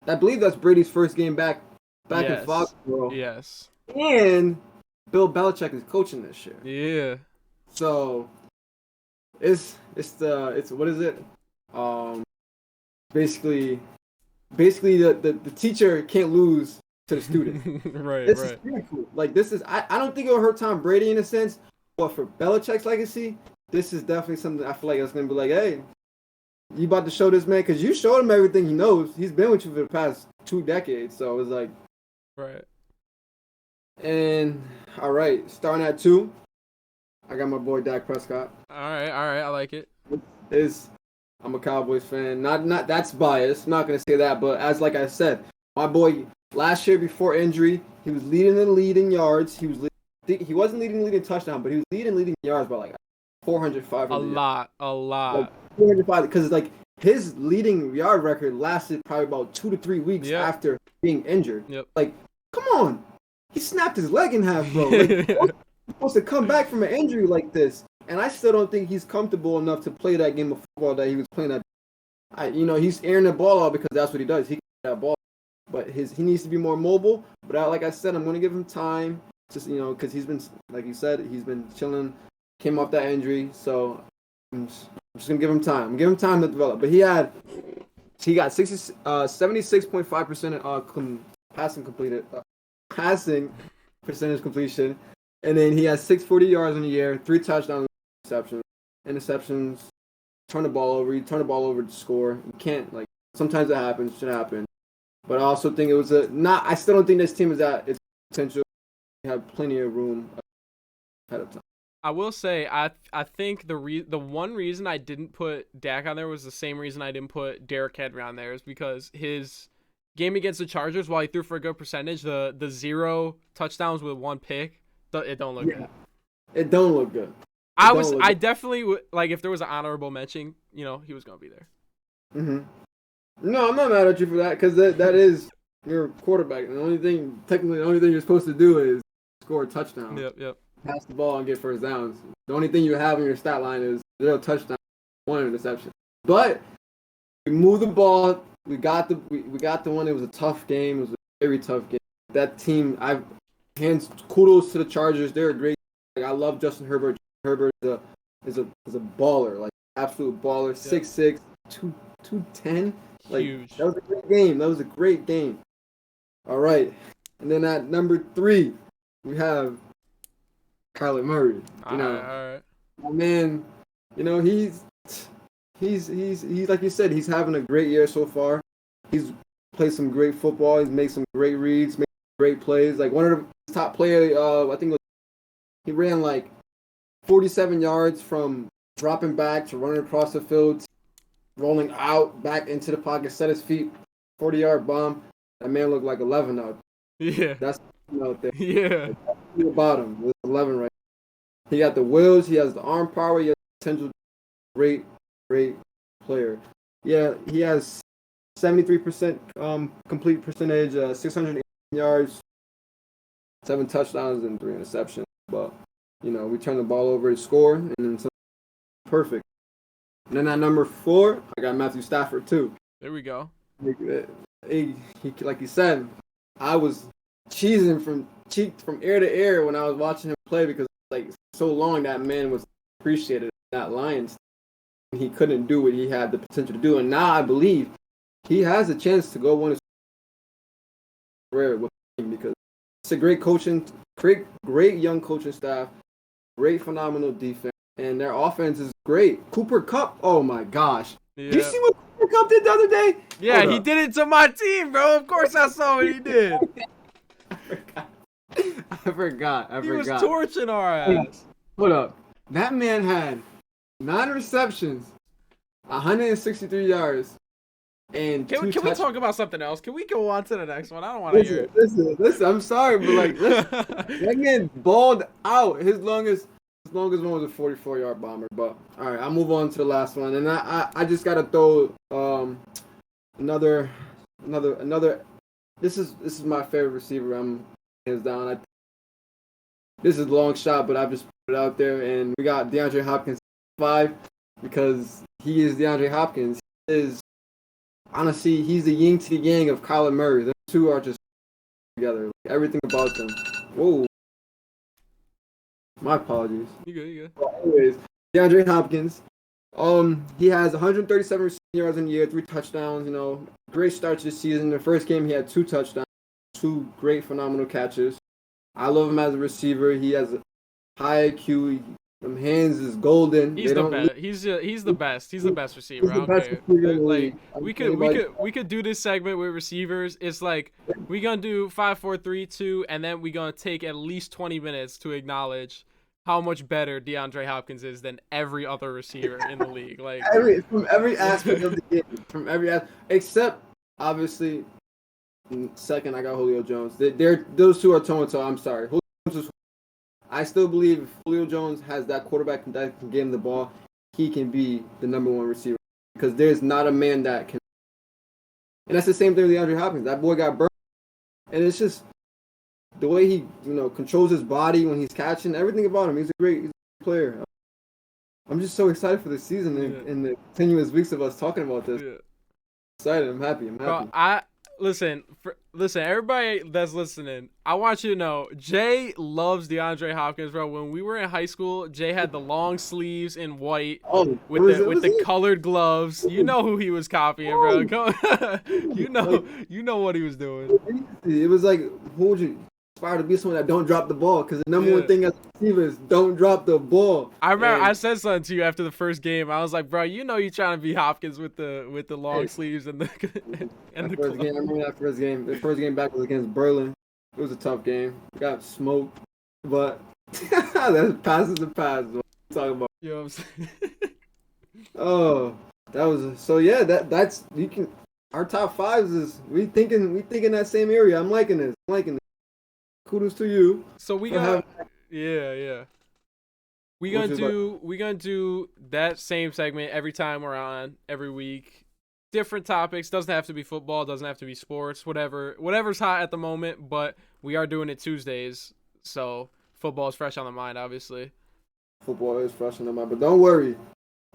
I believe that's Brady's first game back in Foxborough. Yes. And Bill Belichick is coaching this year. Yeah. So it's what is it? Basically the teacher can't lose to the student. This is pretty cool. Like this is I don't think it'll hurt Tom Brady in a sense, but for Belichick's legacy, this is definitely something I feel like it's gonna be like, hey, you about to show this man, because you showed him everything he knows. He's been with you for the past 2 decades, so it's like, right. And all right, starting at 2, I got my boy Dak Prescott. All right, I like it. I'm a Cowboys fan. Not that's biased. I'm not gonna say that, but as like I said, my boy last year before injury, he was leading the lead in yards. He wasn't leading the lead in touchdown, but he was leading yards by like 400, 500. A lot. Like 405, because like his leading yard record lasted probably about 2 to 3 weeks after being injured. Yep. Like, come on, he snapped his leg in half, bro. Like, he's supposed to come back from an injury like this, and I still don't think he's comfortable enough to play that game of football that he was playing. He's airing the ball out because that's what he does. He can that ball, but he needs to be more mobile. But like I said, I'm going to give him time, just because he's been, like you said, he's been chilling, came off that injury, so I'm just gonna give him time. I'm giving him time to develop. But he got 76.5% passing percentage completion, and then he has 640 yards in a year, 3 touchdowns, interceptions, turn the ball over. You turn the ball over to score. You can't, like, sometimes it happens, should happen. But I also think it was I still don't think this team is at its potential. We have plenty of room ahead of time. I will say I think the one reason I didn't put Dak on there was the same reason I didn't put Derrick Henry on there, is because his game against the Chargers, while he threw for a good percentage, the 0 touchdowns with 1 pick, it don't look good. It don't look good. I definitely would, like, if there was an honorable mention, he was gonna be there. No, I'm not mad at you for that, because that is your quarterback. And the only thing you're supposed to do is score a touchdown. Yep. Pass the ball and get first downs. The only thing you have in your stat line is 0 touchdowns, 1 interception. But we moved the ball. We got the one. It was a tough game. It was a very tough game. That team, kudos to the Chargers. They're a great. Like, I love Justin Herbert. Herbert is a baller, like absolute baller. 6'6", 210. Like, huge. That was a great game. All right, and then at number 3, we have Kyler Murray. All right. My man, he's like you said, he's having a great year so far. He's played some great football. He's made some great reads, made great plays. Like, one of the top players, I think he ran like 47 yards from dropping back to running across the field, rolling out back into the pocket, set his feet, 40-yard bomb. That man looked like 11 out. Yeah. That's out there. Yeah. The bottom, with 11 right. He got the wheels. He has the arm power. He has potential. Great player. Yeah, he has 73% complete percentage, 680 yards, 7 touchdowns, and 3 interceptions. But we turn the ball over to score, and then perfect. And then at number 4, I got Matthew Stafford too. There we go. He like you said, I was cheesing from ear to ear when I was watching him play, because like so long that man was appreciated in that Lions. He couldn't do what he had the potential to do, and now I believe he has a chance to go win his career with him, because it's a great young coaching staff, great phenomenal defense, and their offense is great. Cooper Kupp, oh my gosh. Yeah. Did you see what Cooper Kupp did the other day? Yeah, he did it to my team, bro. Of course I saw what he did. I forgot. He was torching our ass. Hold up. That man had 9 receptions, 163 yards, and Can we talk about something else? Can we go on to the next one? I don't want to hear it. Listen, I'm sorry, but like, that man balled out. His longest one was a 44-yard bomber. But all right, I'll move on to the last one, and I just gotta throw another. This is my favorite receiver. I'm hands down. This is a long shot, but I've just put it out there, and we got DeAndre Hopkins 5, because he is DeAndre Hopkins. Honestly, he's the yin to the yang of Kyler Murray. The two are just together. Like, everything about them. Whoa. My apologies. You good. Well, anyways, DeAndre Hopkins. He has 137 receiving yards in the year, 3 touchdowns. Great start to the season. The first game, he had 2 touchdowns, 2 great, phenomenal catches. I love him as a receiver. He has a high IQ. Them hands is golden. He's the best. He's the best. He's the best receiver. I don't care. Like, we could do this segment with receivers. It's like we gonna do 5, 4, 3, 2, and then we gonna take at least 20 minutes to acknowledge how much better DeAndre Hopkins is than every other receiver in the league. Like, from every aspect of the game, except obviously. Second, I got Julio Jones. Those two are toe-to-toe. I'm sorry. I still believe if Julio Jones has that quarterback that can give him the ball, he can be the number 1 receiver, because there's not a man that can. And that's the same thing with DeAndre Hopkins. That boy got burned, and it's just the way he controls his body when he's catching. Everything about him. He's a great player. I'm just so excited for the season and the continuous weeks of us talking about this. Yeah. Excited. I'm happy. Bro, Listen, everybody that's listening, I want you to know, Jay loves DeAndre Hopkins, bro. When we were in high school, Jay had the long sleeves in white with the colored gloves. You know who he was copying, bro. You know what he was doing. It was like, who would you aspire to be someone that don't drop the ball? Because the number one thing as a receiver is don't drop the ball. I remember I said something to you after the first game. I was like, bro, you're trying to be Hopkins with the long sleeves and the first game. I remember that first game. The first game back was against Berlin. It was a tough game. We got smoked. But that passes the past. What you talking about? You know what I'm saying? Oh, that was so. Yeah, that's you can. Our top fives is we thinking that same area. I'm liking this. I'm liking this. Kudos to you So we for having. got yeah. Which is like, We gonna do that same segment every time we're on every week. Different topics. Doesn't have to be football. Doesn't have to be sports. Whatever's hot at the moment. But we are doing it Tuesdays, so football is fresh on the mind, obviously. football is fresh in the mind, but don't worry.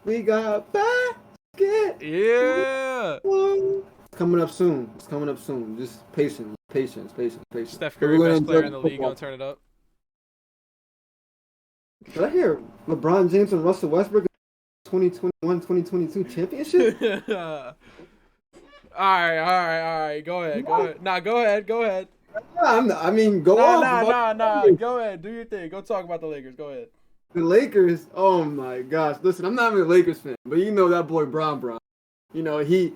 We got basket. Yeah. It's coming up soon. It's coming up soon. Just patience. Steph But Curry, we're gonna best player enjoy in the league, football. gonna turn it up. Did I hear LeBron James and Russell Westbrook 2021-2022 championship? All right. Go ahead. Nah, go ahead. I mean, go off. Nah. Go ahead. Do your thing. Go talk about the Lakers. Go ahead. The Lakers, oh my gosh. Listen, I'm not even a Lakers fan, but you know that boy Brown. You know, he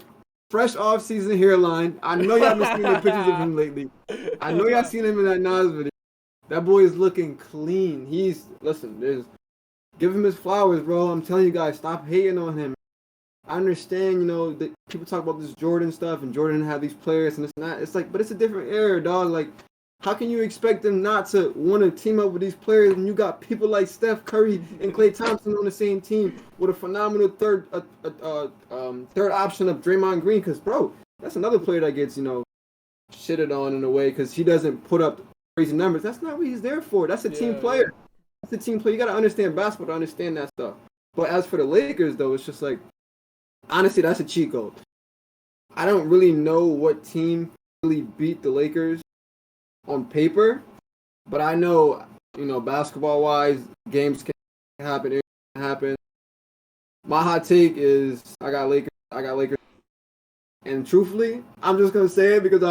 fresh off season hairline. I know y'all been seeing the pictures of him lately. I know y'all seen him in that Nas video. That boy is looking clean. Give him his flowers, bro. I'm telling you guys, stop hating on him. I understand, you know, that people talk about this Jordan stuff and Jordan have these players and this and that. It's like, but it's a different era, dog. Like, how can you expect them not to want to team up with these players when you got people like Steph Curry and Klay Thompson on the same team with a phenomenal third option of Draymond Green? Because, bro, that's another player that gets, you know, shitted on in a way because he doesn't put up crazy numbers. That's not what he's there for. That's a team player. That's a team player. You got to understand basketball to understand that stuff. But as for the Lakers, though, it's just like, honestly, that's a cheat code. I don't really know what team really beat the Lakers on paper, but I know, you know, basketball-wise, games can happen, it can happen. My hot take is I got Lakers. And truthfully, I'm just going to say it because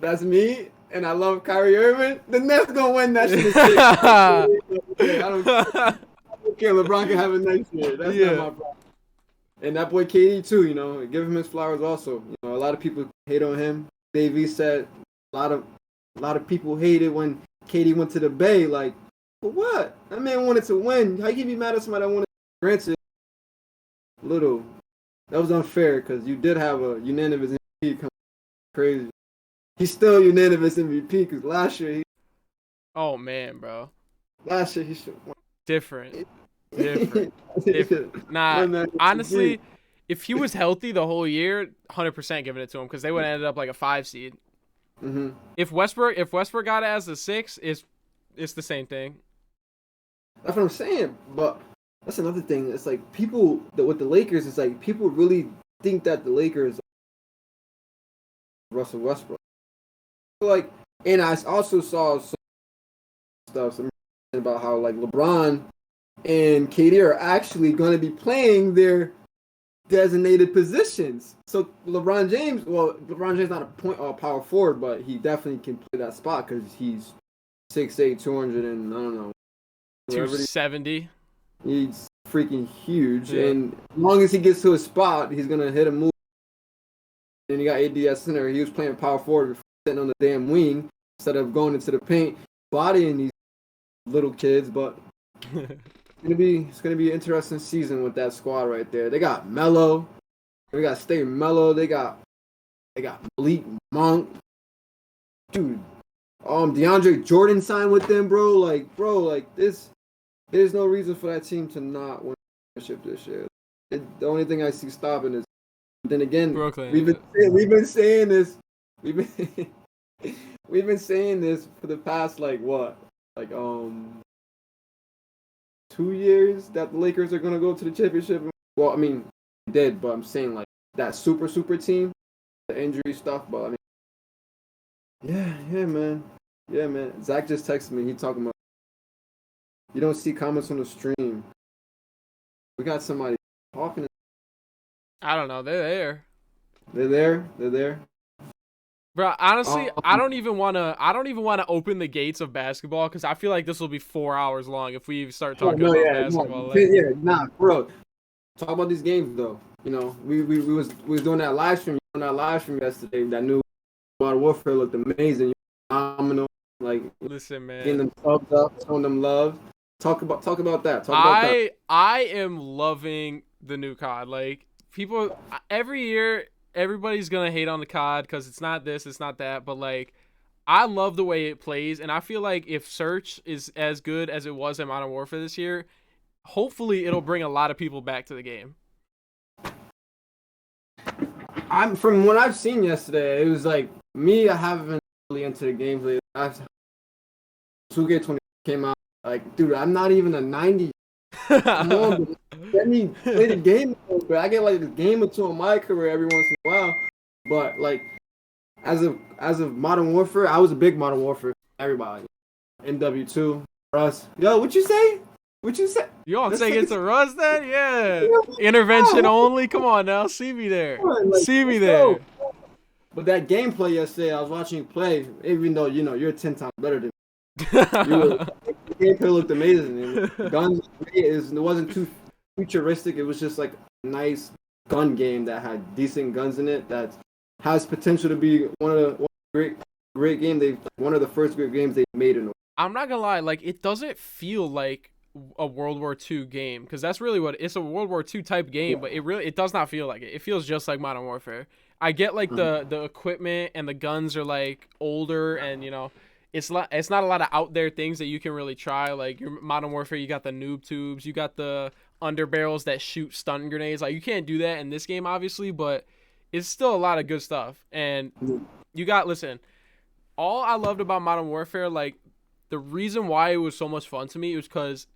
that's me, and I love Kyrie Irving. The Nets going to win that shit. I don't care. LeBron can have it next year. That's not my problem. And that boy KD too, you know, give him his flowers also. You know, a lot of people hate on him. Davey said a lot of people hated when KD went to the Bay. Like, for what? That man wanted to win. How you can be mad at somebody that wanted to granted little? That was unfair because you did have a unanimous MVP. Come crazy. He's still unanimous MVP because last year Oh man, bro. Last year he should won. Different. Nah, honestly, if he was healthy the whole year, 100% giving it to him because they would have ended up like a 5 seed. Mm-hmm. If Westbrook got it as a 6, it's the same thing. That's what I'm saying. But that's another thing. It's like people with the Lakers. It's like people really think that the Lakers are Russell Westbrook. Like, and I also saw some stuff about how like LeBron and KD are actually going to be playing their designated positions. So LeBron James not a point or power forward, but he definitely can play that spot because he's 6'8", 200 and I don't know, 270. He's freaking huge, Yeah. and as long as he gets to a spot, he's gonna hit a move. And you got AD at center. He was playing power forward, sitting on the damn wing instead of going into the paint, bodying these little kids. But it's gonna be an interesting season with that squad right there. They got Melo. They got Stay Melo. They got Malik Monk. Dude, DeAndre Jordan signed with them, bro. Like this. There's no reason for that team to not win the championship this year. The only thing I see stopping is. Then again, Brooklyn. we've been saying this. We've been saying this for the past 2 years that the Lakers are gonna go to the championship. Well, I mean, they did, but I'm saying like that super team, the injury stuff. But I mean, yeah, man. Zach just texted me. He talking about you don't see comments on the stream. We got somebody talking. I don't know. They're there. They're there. Bro, honestly, I don't even want to open the gates of basketball because I feel like this will be 4 hours long if we start talking about basketball. Bro. Talk about these games though. You know, we was doing that live stream. Yesterday. That new Modern Warfare looked amazing, phenomenal. like Listen, getting man. them subs up, showing them love. Talk about that. Talk about that. I am loving the new COD. Like people every year, everybody's gonna hate on the COD because it's not this, it's not that. But like, I love the way it plays, and I feel like if Search is as good as it was in Modern Warfare this year, hopefully it'll bring a lot of people back to the game. I'm from what I've seen yesterday. It was like me. I haven't been really into the games lately. 2K20 came out. Like, dude, I'm not even a 90. Come on, dude. Let me play the game. But I get like a game or two in my career every once in a while. But like, as of Modern Warfare, I was a big Modern Warfare. Everybody, MW2, Russ. Yo, what you say? What you say? You want to take it to Russ then? Yeah. Intervention only. Come on now, see me there. Like, See me there. But that gameplay yesterday, I was watching you play. Even though you're 10 times better than me. The gameplay looked amazing. And guns, it wasn't too futuristic. It was just like a nice gun game that had decent guns in it. That has potential to be one of the great game. One of the first great games they made in. I'm not gonna lie, like it doesn't feel like a World War II game because that's really what it's a World War II type game, but it does not feel like it. It feels just like Modern Warfare. I get like the equipment and the guns are like older and it's not a lot of out there things that you can really try. Like your Modern Warfare, you got the noob tubes, you got the underbarrels that shoot stun grenades. Like you can't do that in this game, obviously, but it's still a lot of good stuff. And listen, all I loved about Modern Warfare, like the reason why it was so much fun to me was because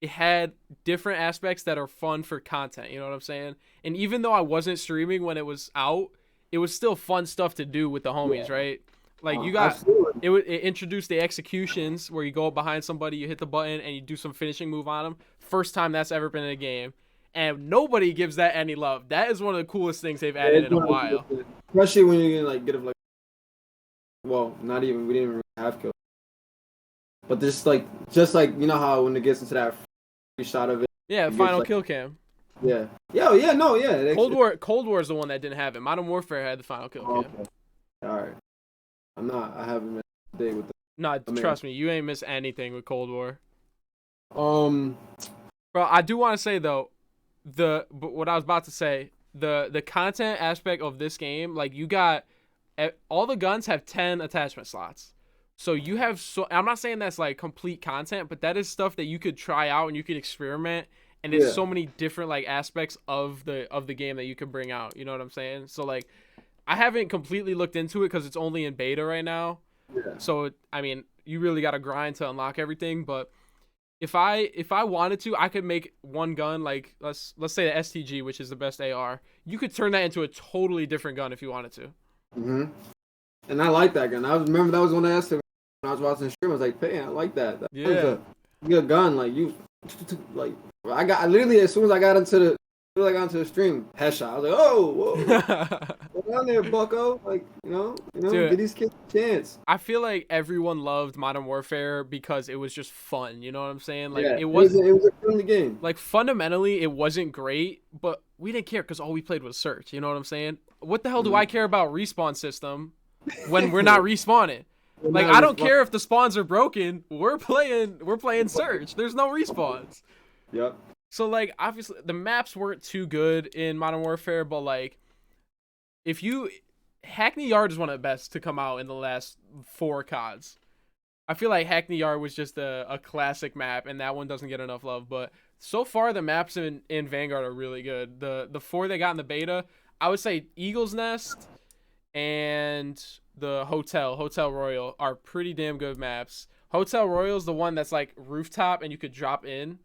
it had different aspects that are fun for content. You know what I'm saying? And even though I wasn't streaming when it was out, it was still fun stuff to do with the homies, right? Like you got it introduced the executions where you go up behind somebody, you hit the button, and you do some finishing move on them. First time that's ever been in a game, and nobody gives that any love. That is one of the coolest things they've added in a while. Especially when you can get well, not even we didn't even have kills, but just like how when it gets into that shot of it. Yeah, final kill cam. Yeah. Cold War is the one that didn't have it. Modern Warfare had the final kill cam. Okay. All right. I haven't missed a day with the. No, trust me, you ain't missed anything with Cold War. Bro, I do want to say though, what I was about to say, the content aspect of this game, like you got, all the guns have 10 attachment slots. So you have I'm not saying that's like complete content, but that is stuff that you could try out and you could experiment. And there's so many different like aspects of the game that you can bring out. You know what I'm saying? So like, I haven't completely looked into it because it's only in beta right now. Yeah. So I mean, you really got to grind to unlock everything. But if I wanted to, I could make one gun like let's say the STG, which is the best AR. You could turn that into a totally different gun if you wanted to. And I like that gun. Remember that was one I asked him when I was watching the stream. I was like, "Hey, I like that. That was a good gun. Like you, like I literally as soon as I got into the stream, headshot. I was like, "Oh, whoa, go down there, Bucko!" Like, Dude, give these kids a chance. I feel like everyone loved Modern Warfare because it was just fun. You know what I'm saying? Like, it was a friendly game. Like fundamentally, it wasn't great, but we didn't care because all we played was search. You know what I'm saying? What the hell do I care about respawn system when we're not respawning? Like, I don't care if the spawns are broken. We're playing search. There's no respawns. Yep. So like obviously the maps weren't too good in Modern Warfare, but like Hackney Yard is one of the best to come out in the last 4 CODs. I feel like Hackney Yard was just a classic map, and that one doesn't get enough love. But so far the maps in Vanguard are really good. The 4 they got in the beta, I would say Eagle's Nest and the Hotel Royal are pretty damn good maps. Hotel Royal is the one that's like rooftop and you could drop in,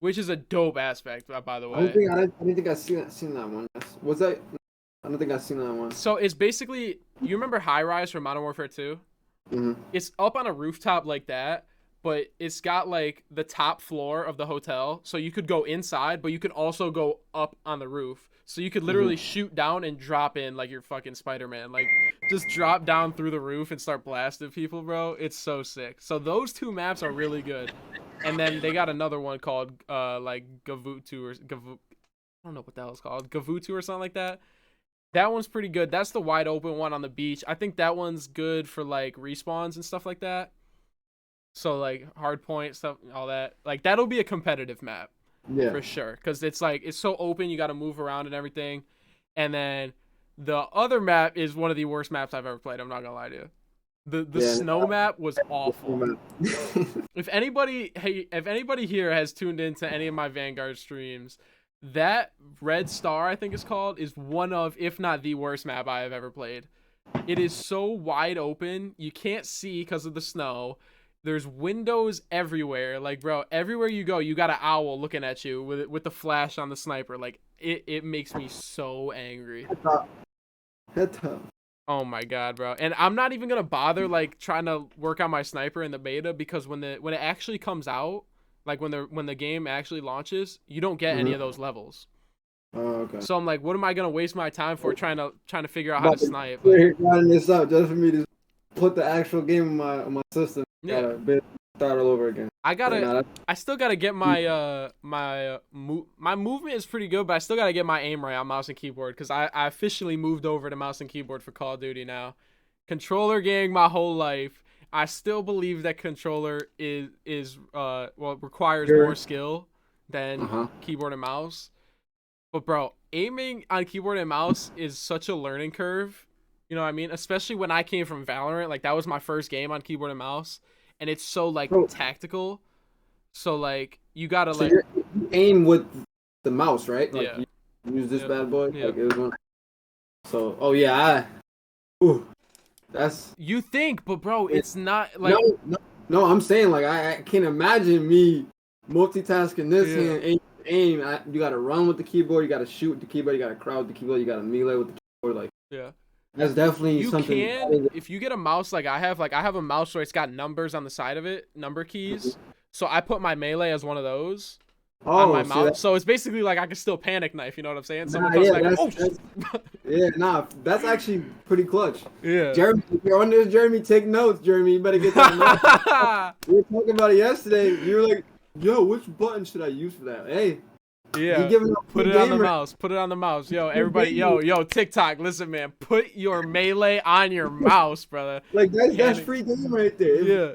which is a dope aspect, by the way. I don't think I've seen that one. Was that? I don't think I've seen that one. So it's basically, you remember High Rise from Modern Warfare 2? Mm-hmm. It's up on a rooftop like that, but it's got like the top floor of the hotel, so you could go inside, but you could also go up on the roof. So you could literally shoot down and drop in like you're fucking Spider-Man. Like, just drop down through the roof and start blasting people, bro. It's so sick. So those 2 maps are really good. And then they got another one called like Gavutu or Gavu. I don't know what the hell it's called. Gavutu or something like that. That one's pretty good. That's the wide open one on the beach. I think that one's good for like respawns and stuff like that. So like hard point stuff, all that. Like that'll be a competitive map. Yeah. For sure. Because it's like it's so open, you got to move around and everything. And then the other map is one of the worst maps I've ever played. I'm not gonna lie to you. The snow map was awful. If anybody here has tuned into any of my Vanguard streams, that Red Star, I think it's called, is one of, if not the worst map I have ever played. It is so wide open, you can't see because of the snow. There's windows everywhere. Like, bro, everywhere you go, you got an owl looking at you with the flash on the sniper. Like, it makes me so angry. Head top. Oh my god, bro. And I'm not even gonna bother like trying to work on my sniper in the beta, because when it actually comes out, like when the game actually launches, you don't get any of those levels. Oh, okay. So I'm like, what am I gonna waste my time for trying to figure out how to snipe? We're grinding this out just for me to put the actual game in my system. Yeah. Start all over again. I still gotta get my my movement is pretty good, but I still gotta get my aim right on mouse and keyboard, because I officially moved over to mouse and keyboard for Call of Duty now. Controller gang my whole life. I still believe that controller requires more skill than keyboard and mouse. But bro, aiming on keyboard and mouse is such a learning curve. You know what I mean? Especially when I came from Valorant, like that was my first game on keyboard and mouse. And it's so like tactical, so like you gotta you aim with the mouse, right? Like, yeah. You use this bad boy. Yeah. Like, it was one. So that's. You think, but bro, it's not like. No. I'm saying like I can't imagine me multitasking this hand, aim. You gotta run with the keyboard. You gotta shoot with the keyboard. You gotta crowd with the keyboard. You gotta melee with the keyboard. Like That's definitely something. You can, if you get a mouse like I have a mouse where it's got numbers on the side of it, number keys. So I put my melee as one of those on my mouse. So it's basically like I can still panic knife, you know what I'm saying? That's actually pretty clutch. Yeah. Jeremy, if you're on this, Jeremy, take notes, Jeremy. You better get that. We were talking about it yesterday. You were like, yo, which button should I use for that? Hey. Yeah, put it on the mouse. Put it on the mouse. Yo, everybody, yo, TikTok, listen, man. Put your melee on your mouse, brother. Like that's free game right there. Yeah.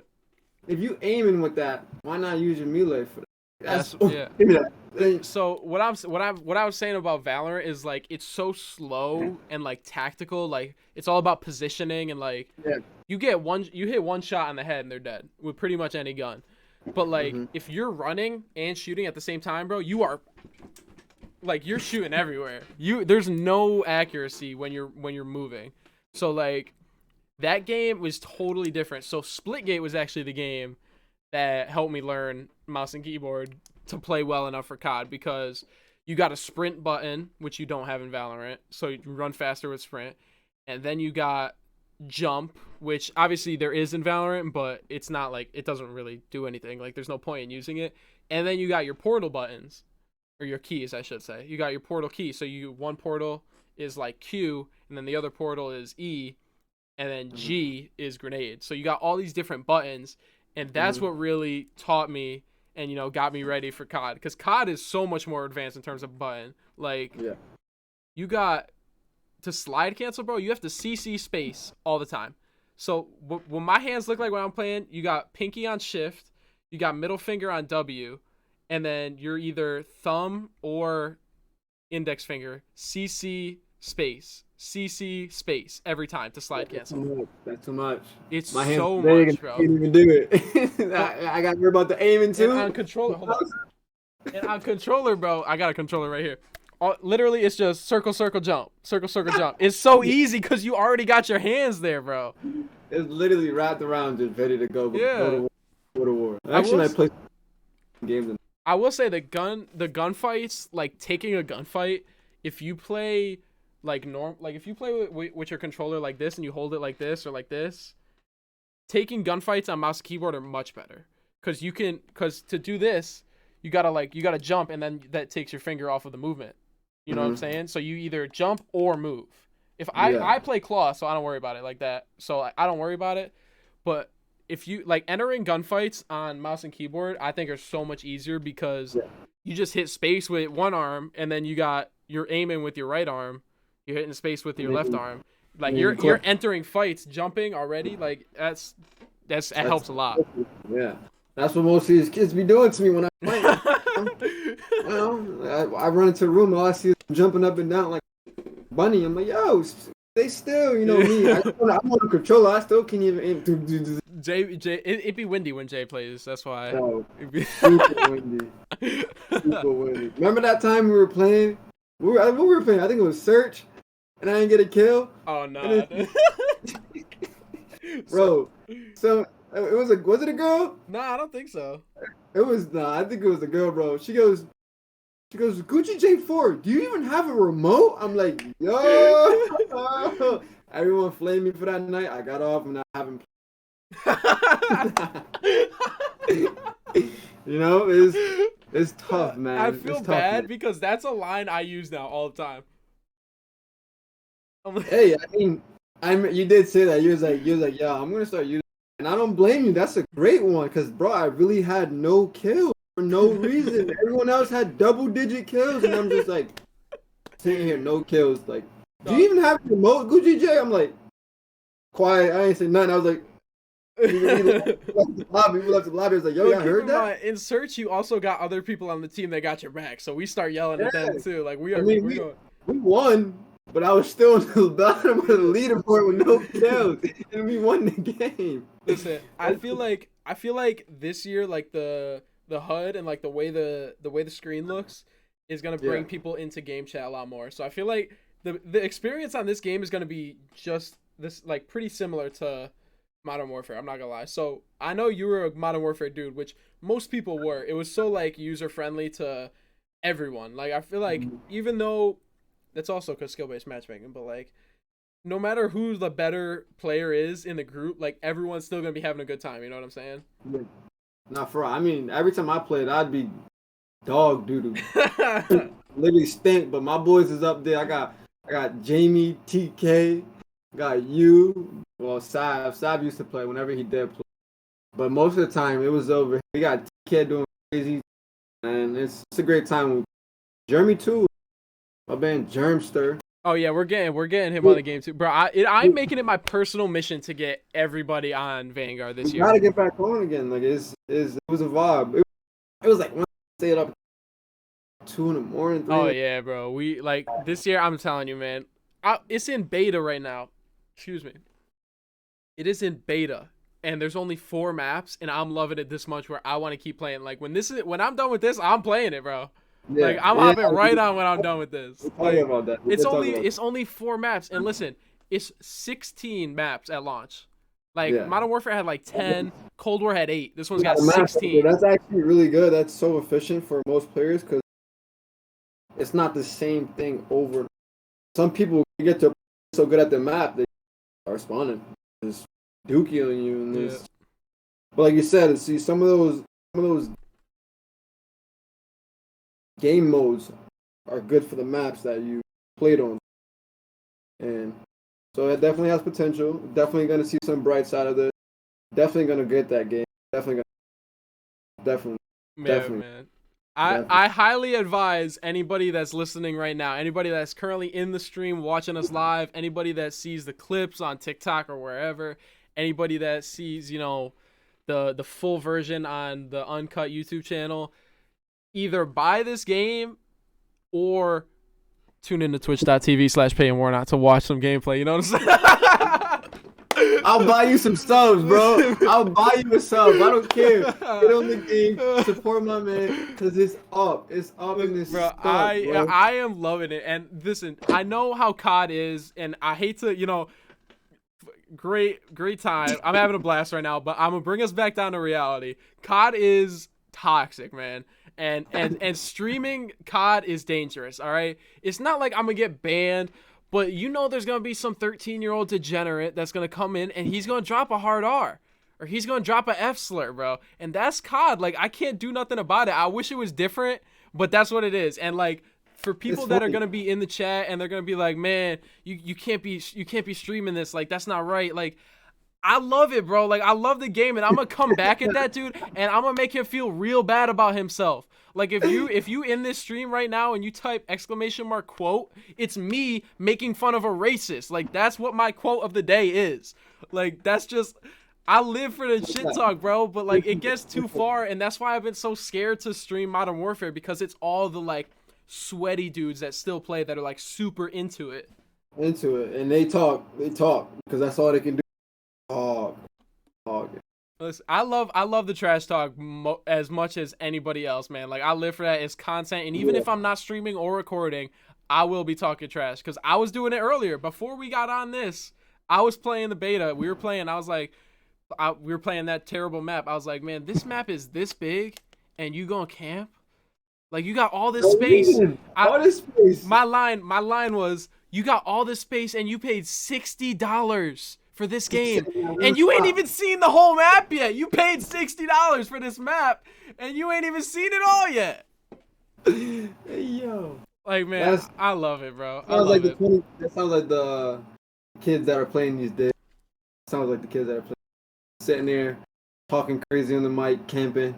If you aiming with that, why not use your melee for that? Give me that. So what I was saying about Valorant is like it's so slow and like tactical. Like it's all about positioning and like you hit one shot on the head and they're dead with pretty much any gun. But like if you're running and shooting at the same time, bro, you are like you're shooting everywhere. There's no accuracy when you're moving. So like that game was totally different. So Splitgate was actually the game that helped me learn mouse and keyboard to play well enough for COD, because you got a sprint button, which you don't have in Valorant, so you run faster with sprint, and then you got jump, which obviously there is in Valorant, but it's not like it doesn't really do anything. Like there's no point in using it. And then you got your portal buttons, or your keys, I should say. You got your portal key. So one portal is like Q, and then the other portal is E, and then G is grenade. So you got all these different buttons, and that's what really taught me and got me ready for COD, because COD is so much more advanced in terms of button. Like you got to slide cancel, bro, you have to CC space all the time. So what my hands look like when I'm playing, you got pinky on shift, you got middle finger on W, and then you're either thumb or index finger, CC space every time to slide cancel. That's too much. It's my so much, bro. I can't even do it. I got to worry about the aiming too. And on controller, hold on. And on controller, bro, I got a controller right here. Literally, it's just circle, jump. Circle, jump. It's so easy because you already got your hands there, bro. It's literally wrapped around, just ready to go. Go to war. Actually, I play games. I will say the gunfights, like taking a gunfight, if you play if you play with your controller like this and you hold it like this or like this, taking gunfights on mouse and keyboard are much better, because to do this, you gotta jump, and then that takes your finger off of the movement. You know what I'm saying? So you either jump or move. If I play claw, so I don't worry about it like that. So I don't worry about it. But if you entering gunfights on mouse and keyboard, I think are so much easier, because you just hit space with one arm, and then you're aiming with your right arm, You're hitting space with your left arm. Like Yeah, you're entering fights, jumping already. Like that helps a lot. Yeah, that's what most of these kids be doing to me when I play. You know, I run into a room, all I see is them jumping up and down like bunny. I'm like, yo, they still, you know me. I'm on the controller. I still can't even aim. Jay, it be windy when Jay plays. That's why. No, super windy. Super windy. Remember that time we were playing? What we were playing? I think it was Search, and I didn't get a kill. Oh no, bro. So it was it a girl? No, I don't think so. It was I think it was a girl, bro. She goes, Gucci J4, do you even have a remote? I'm like, yo. Everyone flamed me for that night. I got off and I haven't. You know, it's tough, man. I feel tough, bad man. because that's a line I use now all the time. Hey, I mean, you did say that. You was like, yeah, I'm gonna start using, and I don't blame you. That's a great one, cause bro, I really had no kills for no reason. Everyone else had double-digit kills, and I'm just like sitting here, no kills. Like, do you even have a remote, Gucci J? I'm like, quiet. I ain't say nothing. I was like. We left the lobby. Was like, yo, I heard that. In Search, you also got other people on the team that got your back, so we start yelling at them too. Like we won, but I was still on the bottom of the leaderboard with no kills, and we won the game. Listen, I feel like this year, like the HUD and like the way the screen looks is gonna bring people into game chat a lot more. So I feel like the experience on this game is gonna be just this, like pretty similar to Modern Warfare. I'm not gonna lie. So I know you were a Modern Warfare dude, which most people were. It was so like user friendly to everyone. Like I feel like even though that's also because skill based matchmaking, but like no matter who the better player is in the group, like everyone's still gonna be having a good time. You know what I'm saying? Yeah. Not for. I mean, every time I played, I'd be dog doo doo. Literally stink. But my boys is up there. I got Jamie, TK. Got you. Well, Sav used to play whenever he did play. But most of the time, it was over. We got TK doing crazy. And it's a great time. Jeremy, too. My band Germster. Oh, yeah, we're getting him on the game, too. Bro, I'm making it my personal mission to get everybody on Vanguard this year. Gotta get back on again. Like, it was a vibe. It was like, when I stayed up 2 in the morning. 3. Oh, yeah, bro. We, like, this year, I'm telling you, man. It's in beta right now. Excuse me. It is in beta, and there's only 4 maps, and I'm loving it this much where I want to keep playing. Like when I'm done with this, I'm playing it, bro. Yeah, like I'm hopping right on when I'm done with this. Like, about that. It's only 4 maps, and listen, it's 16 maps at launch. Like Modern Warfare had like 10, Cold War had 8. This one's got 16. That's actually really good. That's so efficient for most players because it's not the same thing over. Some people get to so good at the map they are spawning, just dookie on you, and this. But like you said, see some of those game modes are good for the maps that you played on, and so it definitely has potential. Definitely gonna see some bright side of this. Definitely gonna get that game. Definitely. Man. I highly advise anybody that's listening right now, anybody that's currently in the stream watching us live, anybody that sees the clips on TikTok or wherever, anybody that sees, you know, the full version on the uncut YouTube channel, either buy this game or tune into twitch.tv/payandwarnout to watch some gameplay. You know what I'm saying? I'll buy you some subs, bro. I'll buy you a sub. I don't care. Get on the game, support my man, because it's up. It's up in this bro, stuff, bro. I am loving it. And listen, I know how COD is, and I hate to, you know, great time. I'm having a blast right now, but I'm going to bring us back down to reality. COD is toxic, man. And streaming COD is dangerous, all right? It's not like I'm going to get banned. But you know there's going to be some 13-year-old degenerate that's going to come in and he's going to drop a hard R. Or he's going to drop a F slur, bro. And that's COD. Like, I can't do nothing about it. I wish it was different, but that's what it is. And, like, for people that are going to be in the chat and they're going to be like, man, you can't be streaming this. Like, that's not right. Like, I love it, bro. Like, I love the game, and I'm gonna come back at that dude, and I'm gonna make him feel real bad about himself. Like, if you in this stream right now and you type ! Quote, it's me making fun of a racist. Like, that's what my quote of the day is. Like, that's just, I live for the shit talk, bro. But like, it gets too far, and that's why I've been so scared to stream Modern Warfare, because it's all the like sweaty dudes that still play that are like super into it. And they talk because that's all they can do. Oh. Listen, I love the trash talk as much as anybody else, man. Like, I live for that. It's content, and even if I'm not streaming or recording, I will be talking trash, because I was doing it earlier before we got on this. I was playing the beta. We were playing. I was like, we were playing that terrible map. I was like, man, this map is this big, and you gonna camp? Like, you got all this space. All this space. My line was, you got all this space, and you paid $60 for this game, and you ain't even seen the whole map yet. You paid $60 for this map, and you ain't even seen it all yet. Hey, yo. Like, man, I love it, bro. That sounds like the kids that are playing these days. Sounds like the kids that are playing, sitting there talking crazy on the mic, camping,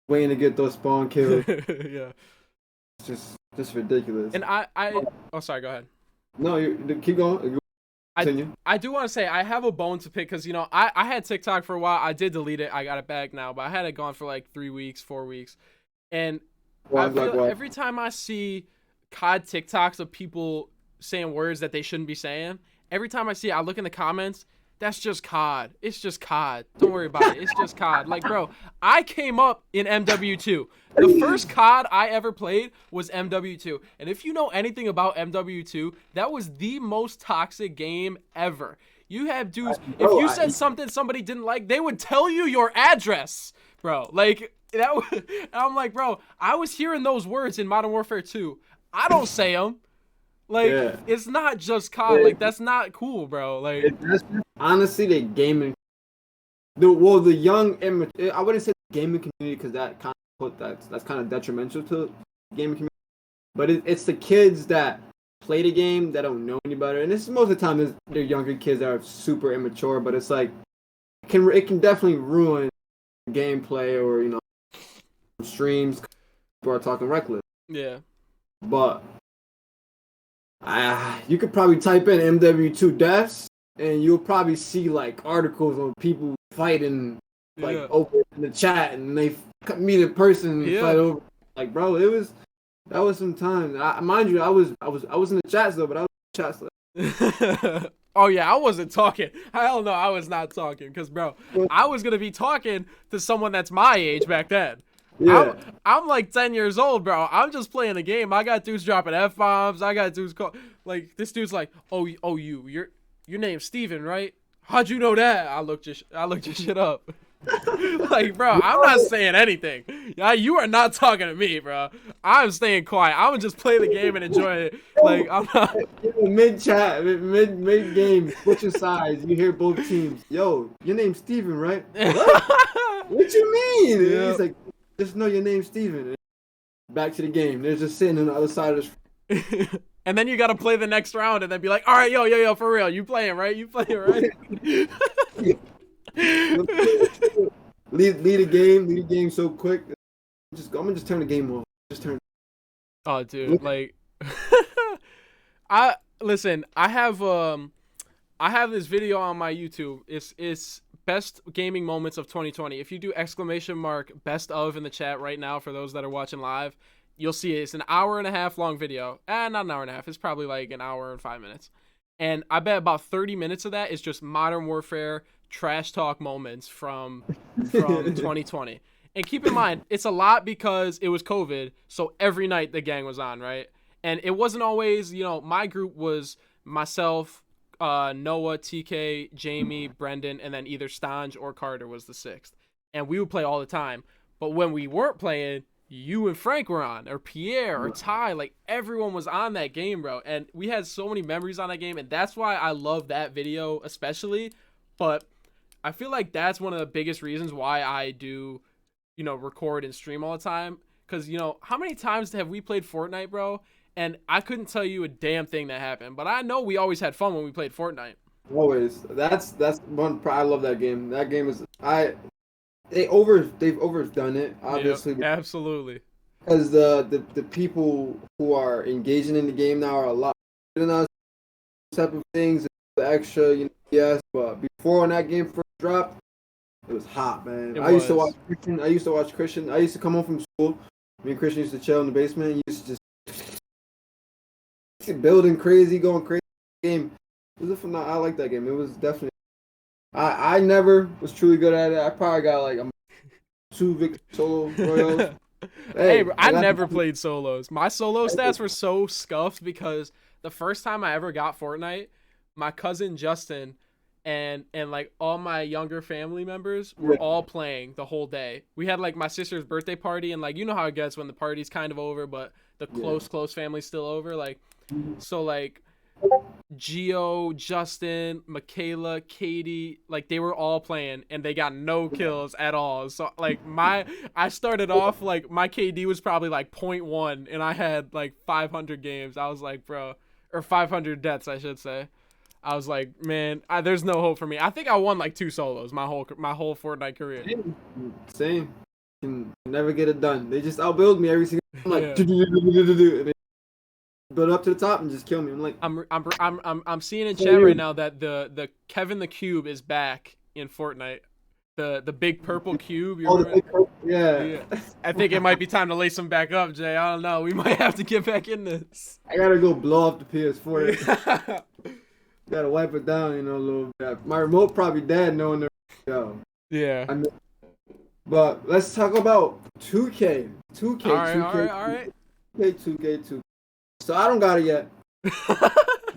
waiting to get those spawn kills. Yeah. It's just ridiculous. And oh, sorry, go ahead. No, keep going. I do want to say I have a bone to pick, because, you know, I had TikTok for a while. I did delete it. I got it back now, but I had it gone for like 3 weeks, 4 weeks. And I feel every time I see COD TikToks of people saying words that they shouldn't be saying, every time I see it, I look in the comments, that's just COD. It's just COD. Don't worry about it. It's just COD. Like, bro, I came up in MW2. The first COD I ever played was MW2. And if you know anything about MW2, that was the most toxic game ever. You had dudes, if you said something somebody didn't like, they would tell you your address, bro. Like, that was, and I'm like, bro, I was hearing those words in Modern Warfare 2. I don't say them. Like, it's not just COD. Like, that's not cool, bro. Like, honestly, the gaming, the young, I wouldn't say gaming community, because that's kind of detrimental to the gaming community. But it's the kids that play the game that don't know any better, and this is most of the time they're younger kids that are super immature. But it's like it can definitely ruin gameplay, or, you know, streams. People are talking reckless. Yeah. But you could probably type in MW2 deaths, and you'll probably see like articles on people fighting like over in the chat, and they meet in person and fight over. Like, bro, that was some time. Mind you, I was in the chats though, but I was in the chats. Oh yeah, I wasn't talking. Hell no, I was not talking, because, bro, I was gonna be talking to someone that's my age back then. Yeah. I'm like 10 years old, bro. I'm just playing the game. I got dudes dropping F-bombs. I got dudes like, this dude's like, your name's Steven, right? How'd you know that? I looked your shit up. Like, bro, I'm not saying anything. You are not talking to me, bro. I'm staying quiet. I'm gonna just play the game and enjoy it. Like, I'm not. Mid chat, mid game, switching sides. You hear both teams. Yo, your name's Steven, right? What you mean? Yeah. He's like, just know your name's Steven. Back to the game. They're just sitting on the other side of the. And then you gotta play the next round and then be like, all right, yo, for real, you playing, right? Lead the game so quick. I'm gonna just turn the game off. Oh, dude, like, I have this video on my YouTube. It's best gaming moments of 2020. If you do ! best of in the chat right now for those that are watching live, you'll see it. It's an hour and a half long video. Not an hour and a half. It's probably like an hour and 5 minutes. And I bet about 30 minutes of that is just Modern Warfare trash talk moments from 2020. And keep in mind, it's a lot because it was COVID, so every night the gang was on, right? And it wasn't always, you know, my group was myself, Noah, TK, Jamie, Brendan, and then either Stange or Carter was the sixth. And we would play all the time. But when we weren't playing, you and Frank were on, or Pierre, or Ty. Like, everyone was on that game, bro. And we had so many memories on that game, and that's why I love that video especially. But I feel like that's one of the biggest reasons why I do, you know, record and stream all the time. Because, you know, how many times have we played Fortnite, bro? And I couldn't tell you a damn thing that happened. But I know we always had fun when we played Fortnite. Always. That's one. I love that game. That game is they've overdone it, Yep, obviously, absolutely. because the people who are engaging in the game now are a lot better than us type of things. The extra, yes, but before when that game first dropped, it was hot, man. It I used to watch was. Christian. I used to watch Christian. I used to come home from school. Me and Christian used to chill in the basement. He used to just building crazy, going crazy. Game. It was a phenomenal. I like that game. It was definitely. I never was truly good at it. I probably got like two victory solo royals. Hey, Hey, bro, I never played solos. My solo stats were so scuffed because the first time I ever got Fortnite, my cousin Justin and like all my younger family members were yeah, all playing the whole day. We had like my sister's birthday party, and like you know how it gets when the party's kind of over but the yeah. close family's still over, like so like Geo, Justin, Michaela, Katie, like they were all playing and they got no kills at all. So like I started off like my KD was probably like point 0.1 and I had like 500 games. I was like, bro, or 500 deaths, I should say. I was like, man, there's no hope for me. I think I won like 2 solos my whole Fortnite career. Same. Can never get it done. They just outbuild me every single time. Like, Yeah. and they build up to the top and just kill me. I'm like, I'm seeing in chat right now that the Kevin the Cube is back in Fortnite. The big purple cube. You remember? yeah. Yeah. I think it might be time to lace them back up, Jay. I don't know. We might have to get back in this. I gotta go blow up the PS4. Gotta wipe it down, a little bit. My remote probably dead knowing the yo. Yeah. I mean, but let's talk about 2K. 2K, All right. 2K, All right. 2K, 2K. So I don't got it yet.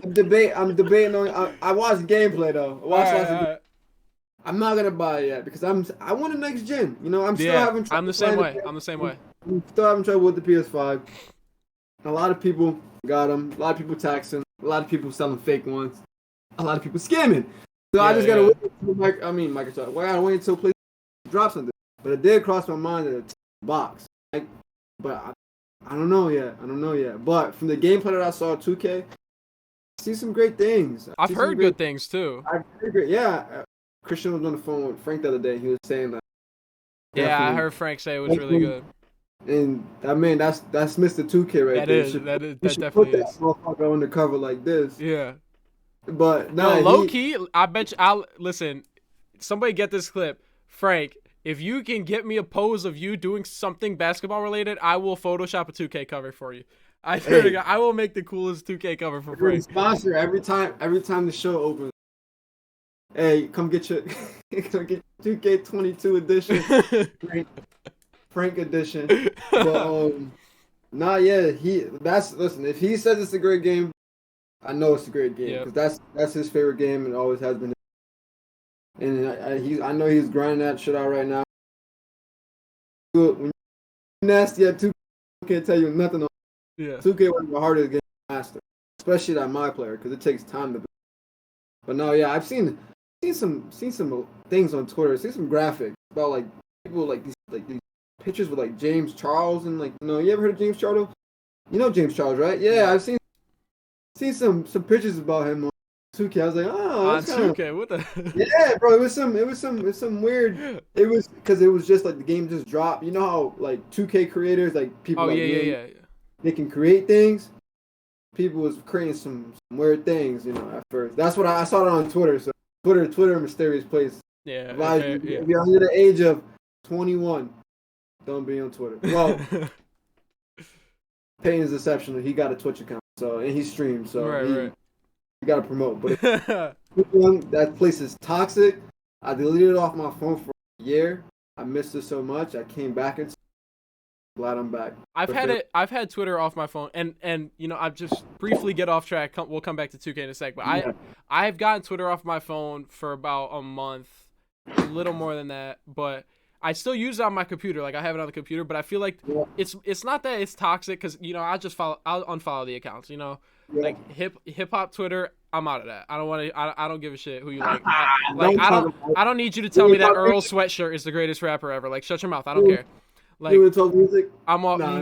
I'm debating on. I watched gameplay though. All right. I'm not gonna buy it yet because I want a next gen. I'm still Yeah. having trouble. I'm the same way. I'm the same way. I'm still having trouble with the PS5. A lot of people got them. A lot of people taxing. A lot of people selling fake ones. A lot of people scamming. So I Yeah, just gotta yeah. wait until Microsoft. Well, I gotta wait until PlayStation drops something. But it did cross my mind that it's a box. But I don't know yet. But from the gameplay that I saw at 2K, I see some great things. I've heard good things too. I've heard great. Yeah. Christian was on the phone with Frank the other day. He was saying that. Yeah, I definitely- heard Frank say it was really good. And I mean, that's Mr. 2K right That there. is. That You should definitely put that is. motherfucker on the cover like this. Yeah. But No, nah, low key, I bet you. I'll listen. Somebody get this clip, Frank. If you can get me a pose of you doing something basketball related, I will Photoshop a 2K cover for you. I swear to God, I will make the coolest 2K cover for We're Frank. sponsor every time the show opens. Hey, come get your 2K22 edition, Frank edition. But yeah, listen. If he says it's a great game, I know it's a great game Yep. because that's his favorite game and always has been. And I know he's grinding that shit out right now. When you're nasty at 2K, I can't tell you nothing. Yeah. 2K was the hardest game to master, especially that my player because it takes time to. But no, yeah, I've seen some things on Twitter. Seen some graphics about like people like these pictures with like James Charles and you ever heard of James Charles? You know James Charles, right? Yeah, I've seen some pictures about him on 2K. I was like, oh, On that's kinda, 2K, what the? yeah, bro. It was some weird. It was because it was just like the game just dropped. You know how like 2K creators like people. Oh like me, yeah. They can create things. People was creating some weird things, at first. That's what I saw it on Twitter. So Twitter, mysterious place. Yeah. If you're under the age of 21, don't be on Twitter. Well, Payton's exceptional. He got a Twitch account, and he streams, so right. he got to promote. But that place is toxic. I deleted it off my phone for a year. I missed it so much. I came back and glad I'm back. I've had Twitter off my phone, and I've just briefly get off track. We'll come back to 2K in a sec, but I've gotten Twitter off my phone for about a month, a little more than that, but I still use it on my computer. Like I have it on the computer, but I feel like it's not that it's toxic because I'll unfollow the accounts. Like hip hop Twitter, I'm out of that. I don't want to. I don't give a shit who you like. I don't need you to tell me that Earl Sweatshirt is the greatest rapper ever. Like shut your mouth. I don't care. Like you would talk music? I'm off. Nah.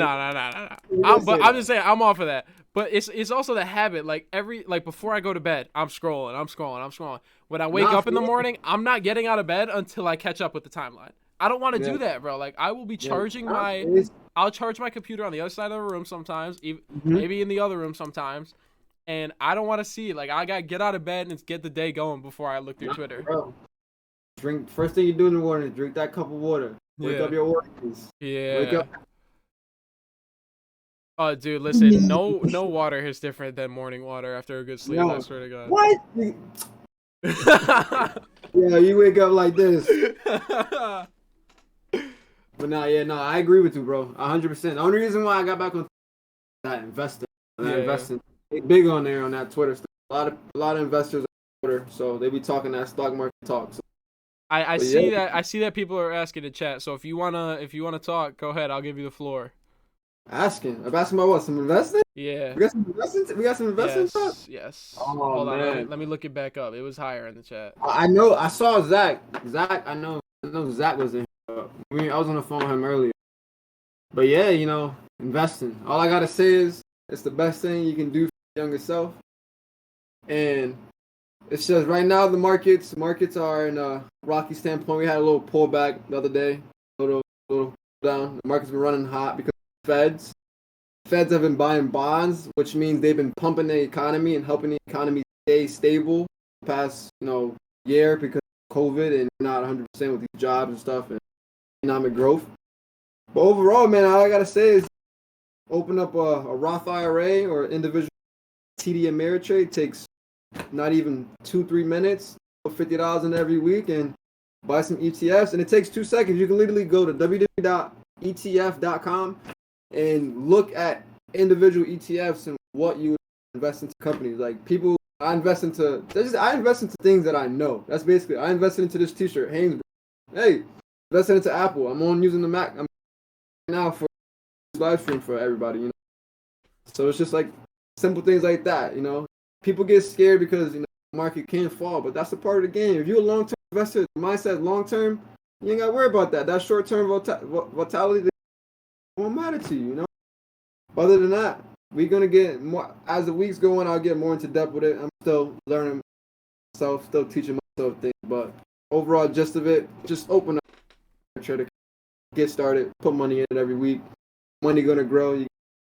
No. I'm just saying I'm off of that. But it's also the habit. Like before I go to bed, I'm scrolling. When I wake up in the morning, I'm not getting out of bed until I catch up with the timeline. I don't want to do that, bro. Like I will be charging I'll charge my computer on the other side of the room sometimes, maybe in the other room sometimes, and I don't want to see it. Like I gotta get out of bed and get the day going before I look through Twitter. Bro. Drink first thing you do in the morning. Drink that cup of water. Wake up your organs. Yeah. Wake up. Oh, dude, listen. No water is different than morning water after a good sleep. I swear to God. What? Yeah, you wake up like this. But no, I agree with you, bro. 100%. The only reason why I got back on that investing, big on there on that Twitter stuff. A lot of investors on Twitter, so they be talking that stock market talk. So. I see that people are asking to chat. So if you wanna talk, go ahead. I'll give you the floor. Asking about what? Some investing? Yeah. We got some investing talk? Yes. Oh, hold man. on. Let me look it back up. It was higher in the chat. I know. I saw Zach. I know Zach was in here. I was on the phone with him earlier. But yeah, investing. All I gotta say is it's the best thing you can do for your younger self. And it's just right now the markets are in a rocky standpoint. We had a little pullback the other day, a little down. The market's been running hot because Feds have been buying bonds, which means they've been pumping the economy and helping the economy stay stable the past year because of COVID and not 100% with these jobs and stuff and economic growth. But overall, man, all I gotta say is open up a Roth IRA or individual TD Ameritrade. Takes not even 2-3 minutes, $50 in every week, and buy some ETFs. And it takes 2 seconds. You can literally go to www.etf.com and look at individual ETFs and what you invest into companies. Like I invest into things that I know. That's basically I invested into this T-shirt, Hanes. Hey, invested into Apple. I'm using the Mac. I'm now for this live stream for everybody. So it's just like simple things like that. People get scared because the market can fall, but that's a part of the game. If you're a long-term investor, the mindset long-term, you ain't got to worry about that. That short-term volatility won't matter to you, Other than that, we're gonna get more as the weeks go on. I'll get more into depth with it. I'm still learning myself, still teaching myself things, but overall gist of it, just open up, try to get started, put money in it every week. Money gonna grow, you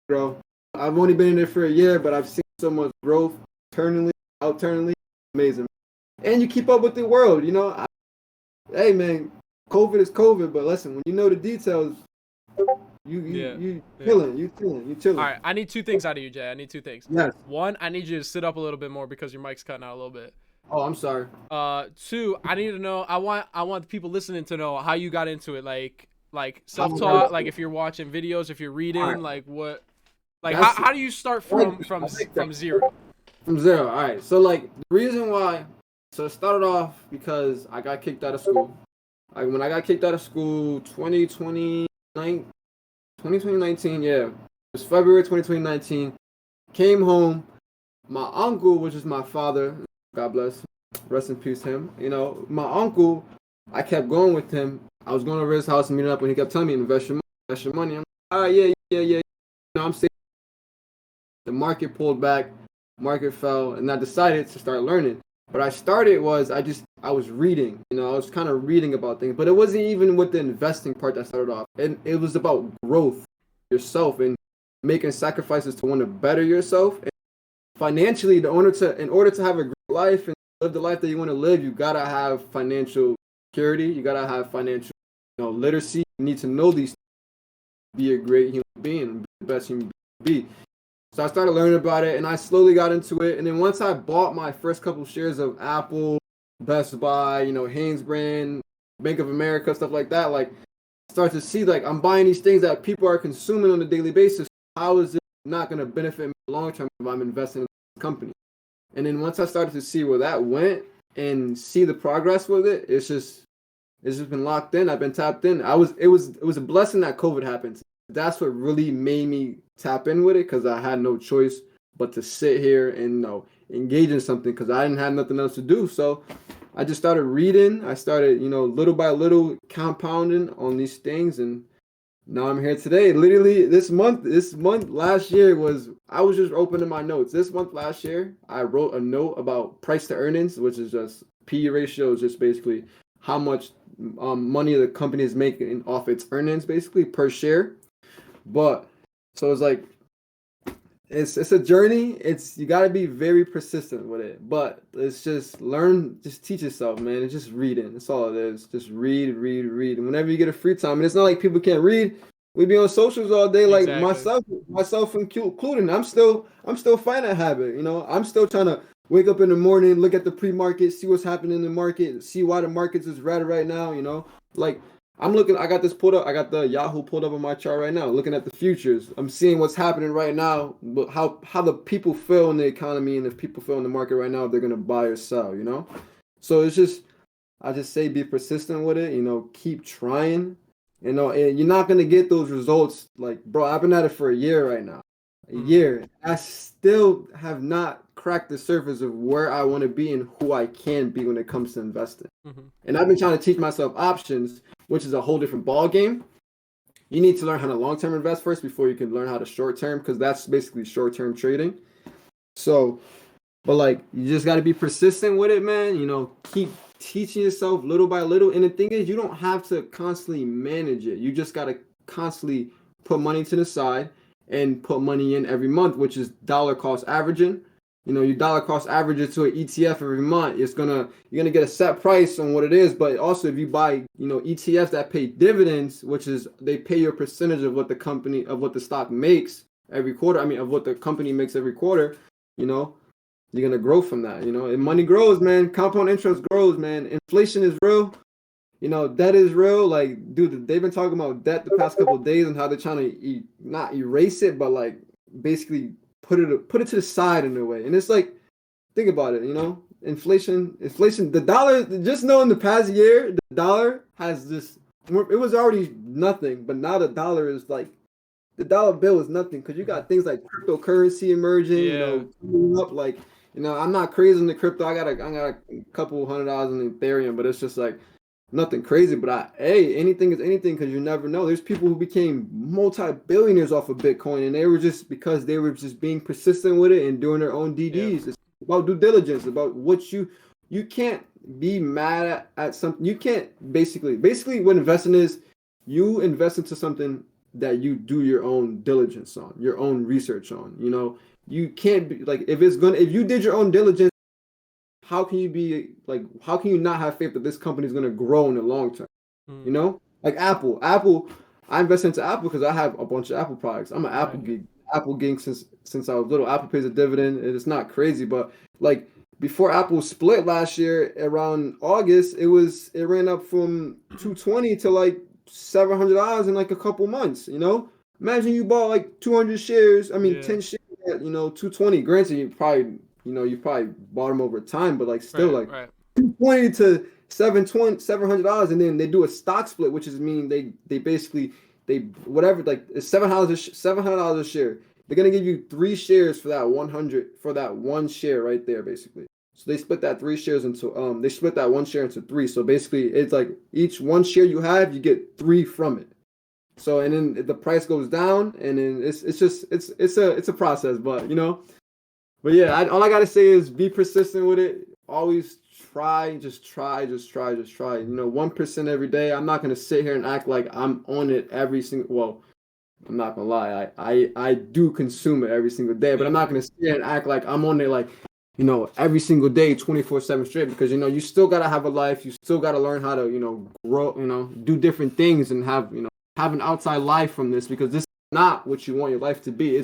grow. I've only been in there for a year, but I've seen so much growth internally, amazing. And you keep up with the world, hey man, COVID is COVID, but listen, when you know the details. You chilling. All right, I need 2 things out of you, Jay. I need 2 things. Yes. 1, I need you to sit up a little bit more because your mic's cutting out a little bit. Oh, I'm sorry. 2, I need to know. I want the people listening to know how you got into it, like self-taught, like if you're watching videos, if you're reading, like what, like how do you start from zero? From zero. All right. So the reason why, so it started off because I got kicked out of school. When I got kicked out of school, 2019, yeah. It was February 2019. Came home. My uncle, which is my father, God bless, rest in peace him. My uncle, I kept going with him. I was going over his house and meeting up, and he kept telling me, invest your money. I'm like, all right, yeah. I'm saying the market pulled back, market fell, and I decided to start learning. What I started was I was reading, I was kind of reading about things, but it wasn't even with the investing part that started off. And it was about growth yourself and making sacrifices to want to better yourself. And financially, in order to have a great life and live the life that you want to live, you gotta have financial security. You gotta have financial, literacy. You need to know these things, be a great human being, and be the best human being. So I started learning about it, and I slowly got into it. And then once I bought my first couple shares of Apple, Best Buy, Hanes brand, Bank of America, stuff like that, start to see I'm buying these things that people are consuming on a daily basis. How is it not going to benefit me long term if I'm investing in this company? And then once I started to see where that went and see the progress with it, it's just been locked in. I've been tapped in. It was a blessing that COVID happened. That's what really made me tap in with it, because I had no choice but to sit here and engage in something, because I didn't have nothing else to do. So I just started reading. I started, little by little compounding on these things, and Now I'm here today. Literally this month last year I was just opening my notes. This month last year, I wrote a note about price to earnings, which is just PE ratio, is just basically how much money the company is making off its earnings, basically per share. But so it's like it's a journey. You got to be very persistent with it. But it's just just teach yourself, man. It's just reading. That's all it is. Just read, read, read. And whenever you get a free time, and it's not like people can't read. We be on socials all day, like myself including. I'm still fighting that habit. You know, I'm still trying to wake up in the morning, look at the pre-market, see what's happening in the market, see why the markets is red right now. You know, like I'm looking. I got this pulled up. I got the Yahoo pulled up on my chart right now. Looking at the futures, I'm seeing what's happening right now. How the people feel in the economy, and if people feel in the market right now, if they're gonna buy or sell. You know, so I just say be persistent with it. You know, keep trying. You know, and you're not gonna get those results. Like, bro, I've been at it for a year right now. A year. I still have not cracked the surface of where I want to be and who I can be when it comes to investing. And I've been trying to teach myself options, which is a whole different ball game. You need to learn how to long-term invest first before you can learn how to short-term, because that's basically short-term trading. So, but like, you just got to be persistent with it, man. You know, keep teaching yourself little by little. And the thing is, you don't have to constantly manage it. You just got to constantly put money to the side and put money in every month, which is dollar cost averaging. You know, you dollar cost average it to an ETF every month. You're gonna get a set price on what it is. But also, if you buy, you know, ETFs that pay dividends, which is they pay your percentage of what the stock makes every quarter. I mean, of what the company makes every quarter. You know, you're gonna grow from that. You know, and money grows, man. Compound interest grows, man. Inflation is real. You know, debt is real. Like, dude, they've been talking about debt the past couple of days and how they're trying to not erase it, but like basically put it to the side in a way. And it's like, think about it. You know, inflation. The dollar. Just know in the past year, the dollar has this. It was already nothing, but now the dollar is like. The dollar bill is nothing because you got things like cryptocurrency emerging. You know, up like. You know, I'm not crazy in the crypto. I got a couple $100 in Ethereum, but it's just like. Nothing crazy, but anything is anything because you never know. There's people who became multi-billionaires off of Bitcoin, and they were just because they were just being persistent with it and doing their own DDs. It's about due diligence, about what you can't be mad at something. You can't basically what investing is, you invest into something that you do your own diligence on, your own research on. You know, you can't be like if you did your own diligence. How can you not have faith that this company is going to grow in the long term? You know, like Apple. I invest into Apple because I have a bunch of Apple products. I'm an Apple geek. Apple geek since I was little. Apple pays a dividend, and it's not crazy, but like before Apple split last year around August, it ran up from $220 to like $700 in like a couple months. You know, imagine you bought like 200 shares. I mean, 10 shares at $220. Granted, you probably bought them over time, but like still $220 to $700, and then they do a stock split, which is they basically whatever, like it's $700 a share. They're gonna give you 3 shares for that 100 for that one share right there, basically. So they split that 3 shares into they split that 1 share into 3. So basically, it's like each 1 share you have, you get 3 from it. So and then the price goes down, and then it's a process, but you know. But yeah, all I gotta say is be persistent with it. Always try, just try. You know, 1% every day. I'm not gonna sit here and act like I'm on it every single. Well, I'm not gonna lie. I do consume it every single day, but I'm not gonna sit here and act like I'm on it like, you know, every single day, 24/7 straight. Because you know, you still gotta have a life. You still gotta learn how to, you know, grow. You know, do different things and have an outside life from this, because this is not what you want your life to be.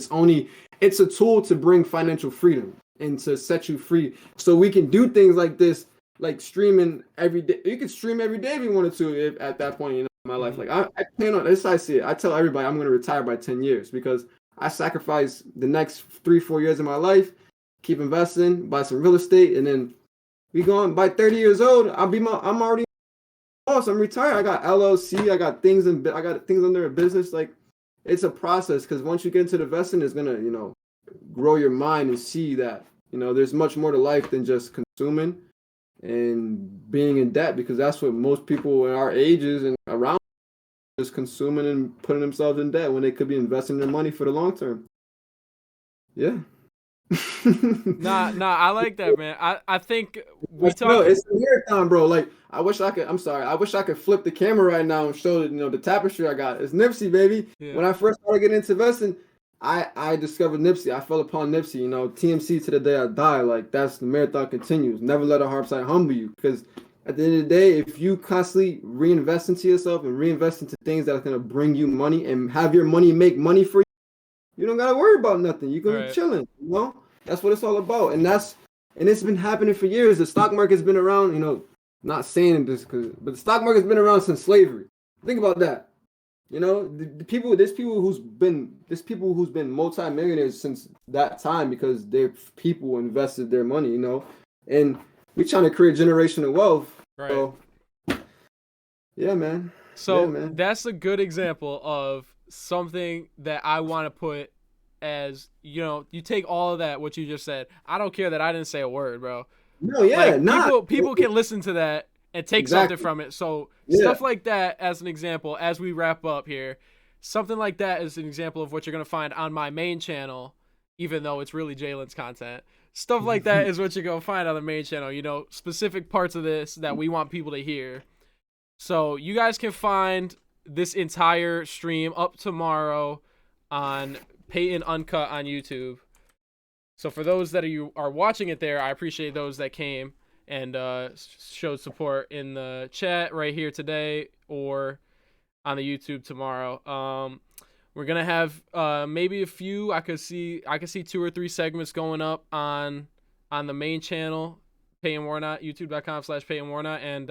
It's a tool to bring financial freedom and to set you free. So we can do things like this, like streaming every day. You could stream every day if you wanted to, if at that point, you know, in my life. Like I plan on this. I see it. I tell everybody I'm going to retire by 10 years because I sacrifice the next 3-4 years of my life, keep investing, buy some real estate, and then we going by 30 years old. I'm already boss. I'm retired. I got LLC. I got things under a business. Like, it's a process, because once you get into the investing, it's gonna, you know, grow your mind and see that, you know, there's much more to life than just consuming and being in debt, because that's what most people in our ages and around just consuming and putting themselves in debt when they could be investing their money for the long term. Yeah. Nah, I like that, man. I think we No, talk. it's a marathon, bro. Like, I wish I could. I'm sorry. I wish I could flip the camera right now and show the tapestry I got. It's Nipsey, baby. Yeah. When I first started getting into investing, I discovered Nipsey. I fell upon Nipsey. TMC to the day I die. Like, that's the marathon continues. Never let a hard side humble you. Because at the end of the day, if you constantly reinvest into yourself and reinvest into things that are gonna bring you money and have your money make money for you, you don't gotta worry about nothing. You're gonna be chilling. That's what it's all about. And it's been happening for years. The stock market's been around. Not saying this but the stock market's been around since slavery. Think about that. There's people who's been multimillionaires since that time because their people invested their money. And we trying to create generational wealth. Right. So, yeah, man. So that's a good example of something that I want to put as, you take all of that, what you just said. I don't care that I didn't say a word, bro. No, yeah, people can listen to that and take something from it. So stuff like that as an example, as we wrap up here, something like that is an example of what you're going to find on my main channel, even though it's really Jalen's content. Stuff like that is what you're going to find on the main channel, specific parts of this that we want people to hear. So you guys can find this entire stream up tomorrow on Peyton Uncut on YouTube. So for those that are watching it there, I appreciate those that came and showed support in the chat right here today or on the YouTube tomorrow. We're gonna have maybe a few. I could see 2 or 3 segments going up on the main channel, Peyton Warnot, youtube.com/Peyton Warnot, and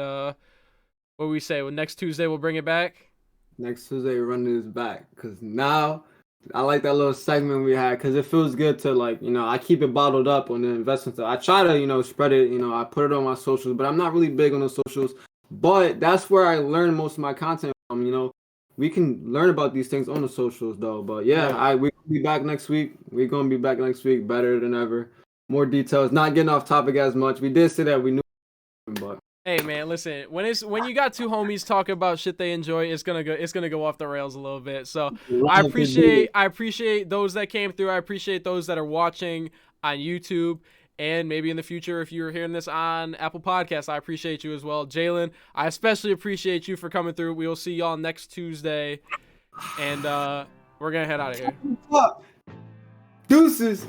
what we say? Well, next Tuesday we'll bring it back. Next Tuesday we're running this back because now. I like that little segment we had because it feels good to I keep it bottled up on the investment stuff. I try to, spread it, I put it on my socials, but I'm not really big on the socials. But that's where I learn most of my content from, We can learn about these things on the socials though. But we're gonna be back next week. We're gonna be back next week better than ever. More details, not getting off topic as much. We did say that we knew, but hey man, listen, when you got two homies talking about shit they enjoy, it's gonna go off the rails a little bit. So I appreciate those that came through. I appreciate those that are watching on YouTube, and maybe in the future if you're hearing this on Apple Podcasts, I appreciate you as well. Jalen, I especially appreciate you for coming through. We will see y'all next Tuesday, and we're gonna head out of here. Deuces.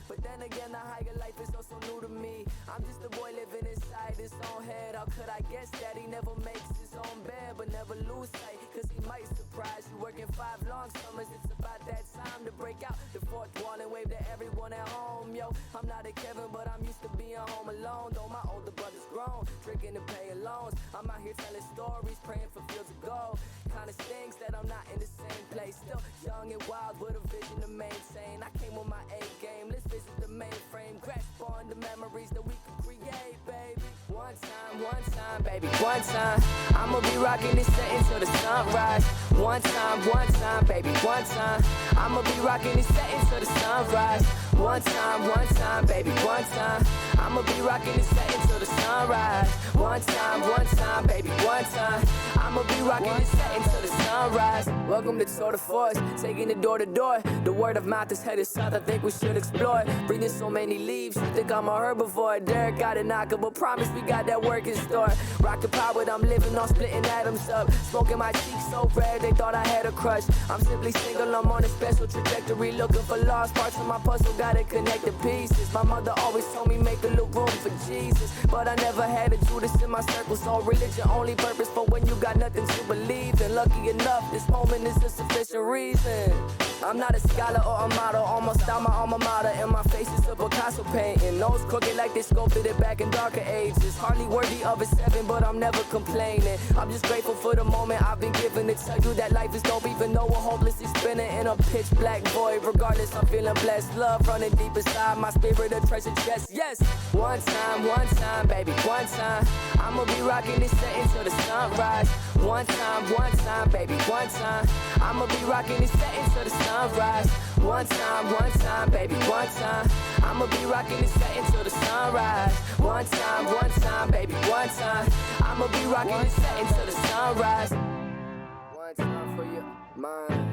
But then again, the higher life is also new to me. I'm just a boy living inside his own head. How could I guess that he never makes his own bed? But never lose sight, cause he might surprise you. Working 5 long summers, it's about that time to break out the 4th wall and wave to everyone at home. Yo, I'm not a Kevin, but I'm used to being home alone. Though my older brother's grown, drinking and paying loans. I'm out here telling stories, praying for fields of gold. Kinda stinks that I'm not in the same place. Still young and wild with a vision to maintain. I came with my A game, let's visit the mainframe. Grasp on the memories that we could create, baby. One time, baby, one time. I'ma be rocking this set until the sunrise. One time, baby, one time. I'ma be rocking this set until the sunrise. One time, baby, one time. I'ma be rocking this set until the sunrise. One time, baby, one time. I'ma be rocking this set until the sunrise. Welcome to Tour de Force, taking it door to door. The word of mouth is headed south, I think we should explore. Breathing so many leaves, you think I'm a herbivore. Derek got a knocker, but promise we got that work in store. Rockin' powered, I'm living on splitting atoms up. Smoking my cheeks so red, they thought I had a crush. I'm simply single, I'm on a special trajectory. Looking for lost parts of my puzzle, gotta connect the pieces. My mother always told me make a little room for Jesus, but I never had a Judas in my circle. So religion only purpose for when you got nothing to believe in. Lucky enough, this moment is a sufficient reason. I'm not a scholar or a model, almost out my alma mater, and my face is a Picasso painting. Nose crooked like they sculpted it back in darker ages. Hardly worthy of a 7, but I'm never complaining. I'm just grateful for the moment I've been given to tell you that life is dope, even though we're hopelessly spinning in a pitch black void. Regardless, I'm feeling blessed. Love running deep inside my spirit, a treasure chest. Yes, one time, baby, one time. I'm I'ma be rocking this set until the sunrise. One time, baby, one time. I'ma be rocking this set until the sunrise. One time, baby, one time. I'ma be rocking this set until the sunrise. One time, baby, one time. I'ma be rocking this set until the sunrise. One time for your mind.